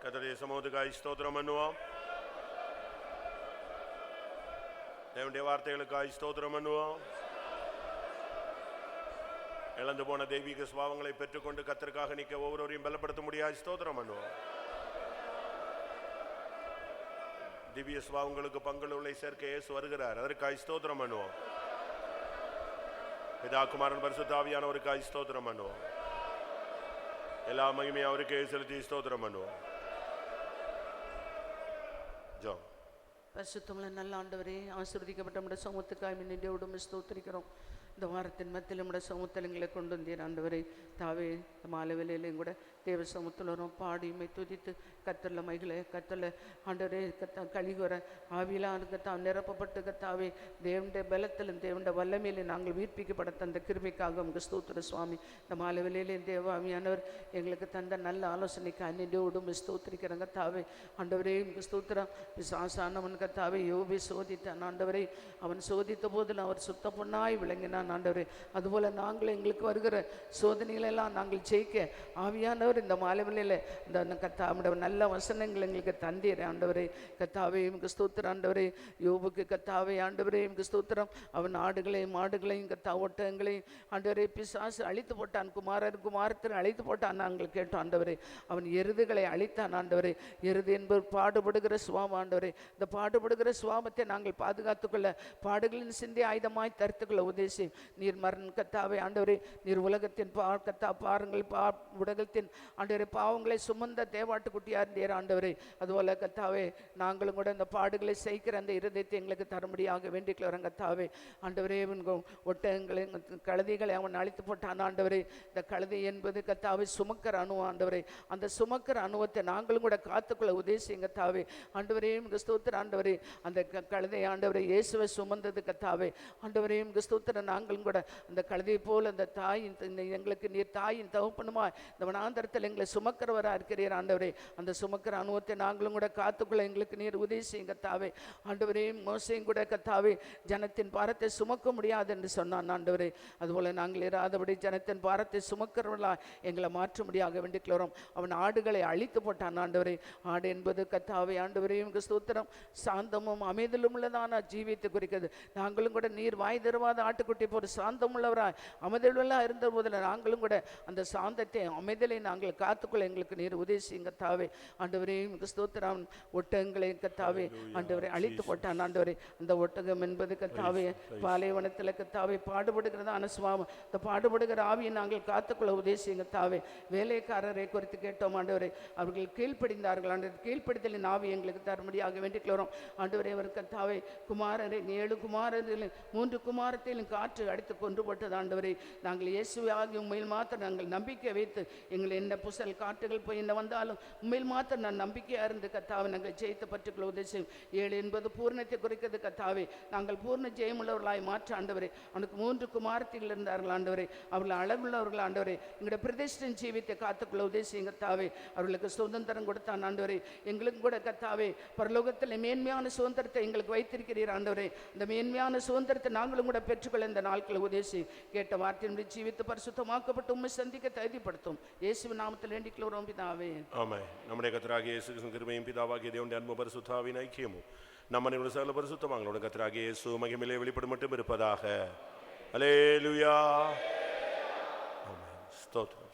கர்த்தருடைய சமூகத்துக்காய் ஸ்தோத்திரம் பண்ணுவோம். தேவனுடைய வார்த்தைகளுக்காய் ஸ்தோத்திரம் பண்ணுவோம். இழந்து போன தெய்வீக சுபாவங்களை பெற்றுக்கொண்டு கர்த்தருக்காக நிற்க ஒவ்வொருவரையும் பலப்படுத்த முடியாது ஸ்தோத்திரம் பண்ணுவோம். திவ்ய சுபாவங்களுக்கு பங்குள்ள சேர்க்க இயேசு வருகிறார். அதற்காய் ஸ்தோத்திரம் பண்ணுவோம். பிதா குமாரன் பரிசுத்த ஆவியானவருக்காய் ஸ்தோத்திரம் பண்ணுவோம். எல்லா மகிமையும் அவருக்கே செலுத்தி ஸ்தோத்திரம் பண்ணுவோம். ஜெபம். பரிசுத்தமுள்ள நல்ல ஆண்டவரே, ஆசீர்வதிக்கப்பட்ட நம்முடைய சமூகத்துக்காய் நின்றுவிடும் ஸ்தோத்திரிக்கிறோம். இந்த வாரத்தின் மத்தியில் நம்முடைய சமூகத்தில் எங்களை கொண்டு வந்தீர் ஆண்டவரே. தாவே மாலை வேலையிலையும் கூட தேவ சமூகத்தில் வரும் பாடியுமை துதித்து கத்தல்ல மைகளை கத்தல்ல ஆண்டவரே கத்தா கழிவுற ஆவியெல்லாம் கத்தா நிரப்பப்பட்டு கத்தாவே தேவனுடைய பலத்திலும் தேவனுடைய வல்லமையிலே நாங்கள் வீர்ப்பிக்கப்பட தந்த கிருபைக்காக உங்கள் ஸ்தோத்திர சுவாமி. இந்த மாலை வேலையிலேயும் தேவாமியானவர் எங்களுக்கு தந்த நல்ல ஆலோசனைக்கு அன்னியோடும் ஸ்தோத்திரிக்கிறங்க தாவே. ஆண்டவரே உங்கள் ஸ்தோத்திரம். பிசாசானவன் கத்தாவே யோபை சோதித்தான் ஆண்டவரே. அவன் சோதித்த போதில் அவர் சுத்த பொண்ணாய் விளங்கினான் ஆண்டவரே. அதுபோல் நாங்கள் எங்களுக்கு வருகிற சோதனைகளெல்லாம் நாங்கள் ஜெயிக்க ஆவியானவர் இந்த மாலைவெளியில் இந்த கத்தாவுடைய நல்ல வசனங்கள் எங்களுக்கு தந்தீர் ஆண்டவரே. கத்தாவே எங்களுக்கு ஸ்தோத்திரம் ஆண்டவரே. யோபுக்கு கத்தாவே ஆண்டவரே எங்களுக்கு ஸ்தோத்திரம். அவன் ஆடுகளையும் மாடுகளையும் கத்தா ஒட்டகங்களையும் ஆண்டவரே பிசாசு அழித்து போட்டான். குமாரத்தின் அழித்து போட்டான் நாங்கள் கேட்டோம் ஆண்டவரே. அவன் எருதுகளை அழித்தான் ஆண்டவரே. எருது என்பது பாடுபடுகிற சுவாமம் ஆண்டவரே. இந்த பாடுபடுகிற சுவாமத்தை நாங்கள் பாதுகாத்துக்கொள்ள பாடுகளின் சிந்தி ஆயுதமாய் தரித்துக்கொள்ள உதேசி நீர் மரண் கத்தாவே ஆண்டவரே. நீர் உலகத்தின் கத்தா பாருங்கள் உலகத்தின் ஆண்டவரே பாவங்களை சுமந்த தேவாட்டுக்குட்டியாக இருந்தீர் ஆண்டவரே. அதுபோல கத்தாவே நாங்களும் கூட இந்த பாடுகளை செய்கிற அந்த இருதயத்தை எங்களுக்கு தரும்படியாக வேண்டிக் வரோம் கத்தாவே. ஆண்டவரே ஒட்டகங்களை கழுதைகளை அவன் அழித்து போட்டான் ஆண்டவரே. இந்த கழுதை என்பது கத்தாவே சுமக்கிற அணுவம் ஆண்டவரே. அந்த சுமக்கிற அணுவத்தை நாங்களும் கூட காத்துக்குள்ள உதேசிங்க கத்தாவே. ஆண்டவரே ஸ்தோத்திர ஆண்டவரே. அந்த கழுதை ஆண்டவரே இயேசுவை சுமந்தது கத்தாவே. ஆண்டவரே ஸ்தோத்திர நாங்களும் கூட அந்த கழுதை போல் அந்த தாயின் எங்களுக்கு நீர் தாயின் தகப்பனுமா இந்த வனாந்தரத்தில் எங்களை சுமக்கிறவராக இருக்கிறீர் ஆண்டவரே. அந்த சுமக்கிற அனுபவத்தை நாங்களும் கூட காத்துக்குள்ள எங்களுக்கு நீர் உதவி செய்யுங்க கத்தாவே. ஆண்டவரே மோசையும் கூட கத்தாவே ஜனத்தின் பாரத்தை சுமக்க முடியாது என்று சொன்னான் ஆண்டவரே. அதுபோல் நாங்கள் இராதபடி ஜனத்தின் பாரத்தை சுமக்கிறவர்களா எங்களை மாற்ற முடியாக வேண்டிக்கிறோம். அவன் ஆடுகளை அழித்து போட்டான் ஆண்டவரே. ஆடு என்பது கத்தாவே ஆண்டவரே ஸ்தோத்திரம் சாந்தமும் அமைதலும் உள்ளதான ஜீவியத்தை குறிக்கிறது. நாங்களும் கூட நீர் வாய் தருவாத ஆட்டுக்குட்டி போற சாந்தம் உள்ளவராய் அமைதலுள்ளா இருந்த போதில் நாங்களும் கூட அந்த சாந்தத்தை அமைதலை நாங்கள் காத்துக்கொள்ள எங்களுக்கு நீர் உதவி செய்யுங்க கத்தாவே. ஆண்டவரே ஸ்தோத்திரம். ஒட்டகங்களை கத்தாவே ஆண்டவரை அழித்து போட்டான் ஆண்டவரே. அந்த ஒட்டகம் என்பது கத்தாவே பாலைவனத்தில் கத்தாவே பாடுபடுகிறதான சுவாமம். இந்த பாடுபடுகிற ஆவியை நாங்கள் காத்துக்கொள்ள உதவி செய்யுங்க கத்தாவே. வேலைக்காரரை குறித்து கேட்டோம் ஆண்டவரே. அவர்கள் கீழ்ப்படிந்தார்கள் ஆண்டவர். கீழ்ப்படிதலின் ஆவி எங்களுக்கு தரும்படியாக வேண்டிக்கிறோம் ஆண்டவரே. அவர் கத்தாவே குமாரரை 7 குமாரரில் 3 குமாரத்திலும் காற்று அடித்து கொண்டு போட்டது ஆண்டவரே. நாங்கள் இயேசுவாகி உண்மையில் மாத்திரம் நாங்கள் நம்பிக்கை வைத்து எங்களை என்ன புசல் காட்டுகள் போய் என்ன வந்தாலும் உண்மையில் மாத்திரம் நான் நம்பிக்கையாக இருந்து கத்தாவை நாங்கள் ஜெயித்த பற்றுக்கள் உதவி செய்யும். 7 என்பது பூர்ணத்தை குறிக்கிறது கத்தாவே. நாங்கள் பூர்ண ஜெயமுள்ளவர்களாய் மாற்ற ஆண்டவரே. அவனுக்கு 3 குமாரத்திகள் இருந்தார்கள் ஆண்டவரே. அவர்கள் அளவுள்ளவர்கள் ஆண்டவரே. எங்களுடைய பிரதிஷ்டன் ஜீவித்தை காத்துக்குள்ள உதவி செய்யும் கத்தாவே. அவர்களுக்கு சுதந்திரம் கொடுத்தான் ஆண்டவரே. எங்களுக்கும் கூட கத்தாவே பரலோகத்தில் மேன்மையான சுதந்திரத்தை எங்களுக்கு வைத்திருக்கிறீர் ஆண்டவரே. இந்த மேன்மையான சுதந்திரத்தை நாங்களும் கூட பெற்றுக்கொள்ள இந்த நாட்கள் உதவி கேட்ட வார்த்தையினுடைய ஜீவித்து பரிசுத்தமாக்கப்பட்டு உண்மை சந்திக்க தகுதிப்படுத்தும் இயேசுவின் நாமத்தில் வேண்டிக்கிறோம் பிதாவே. ஆமென். நம்முடைய கர்த்தராகிய இயேசு கிறிஸ்துவின் கிருபையும் பிதாவாகிய தேவனுடைய அன்பும் பரிசுத்தாவின் ஐக்கியமும் நம்ம அனைவரும் சகல பரிசுத்தமாங்களோட கர்த்தராகிய இயேசு மகிமையிலே வெளிப்படும் மட்டும் இருப்பதாக. அல்லேலூயா. ஆமென். ஸ்தோத்திரம்.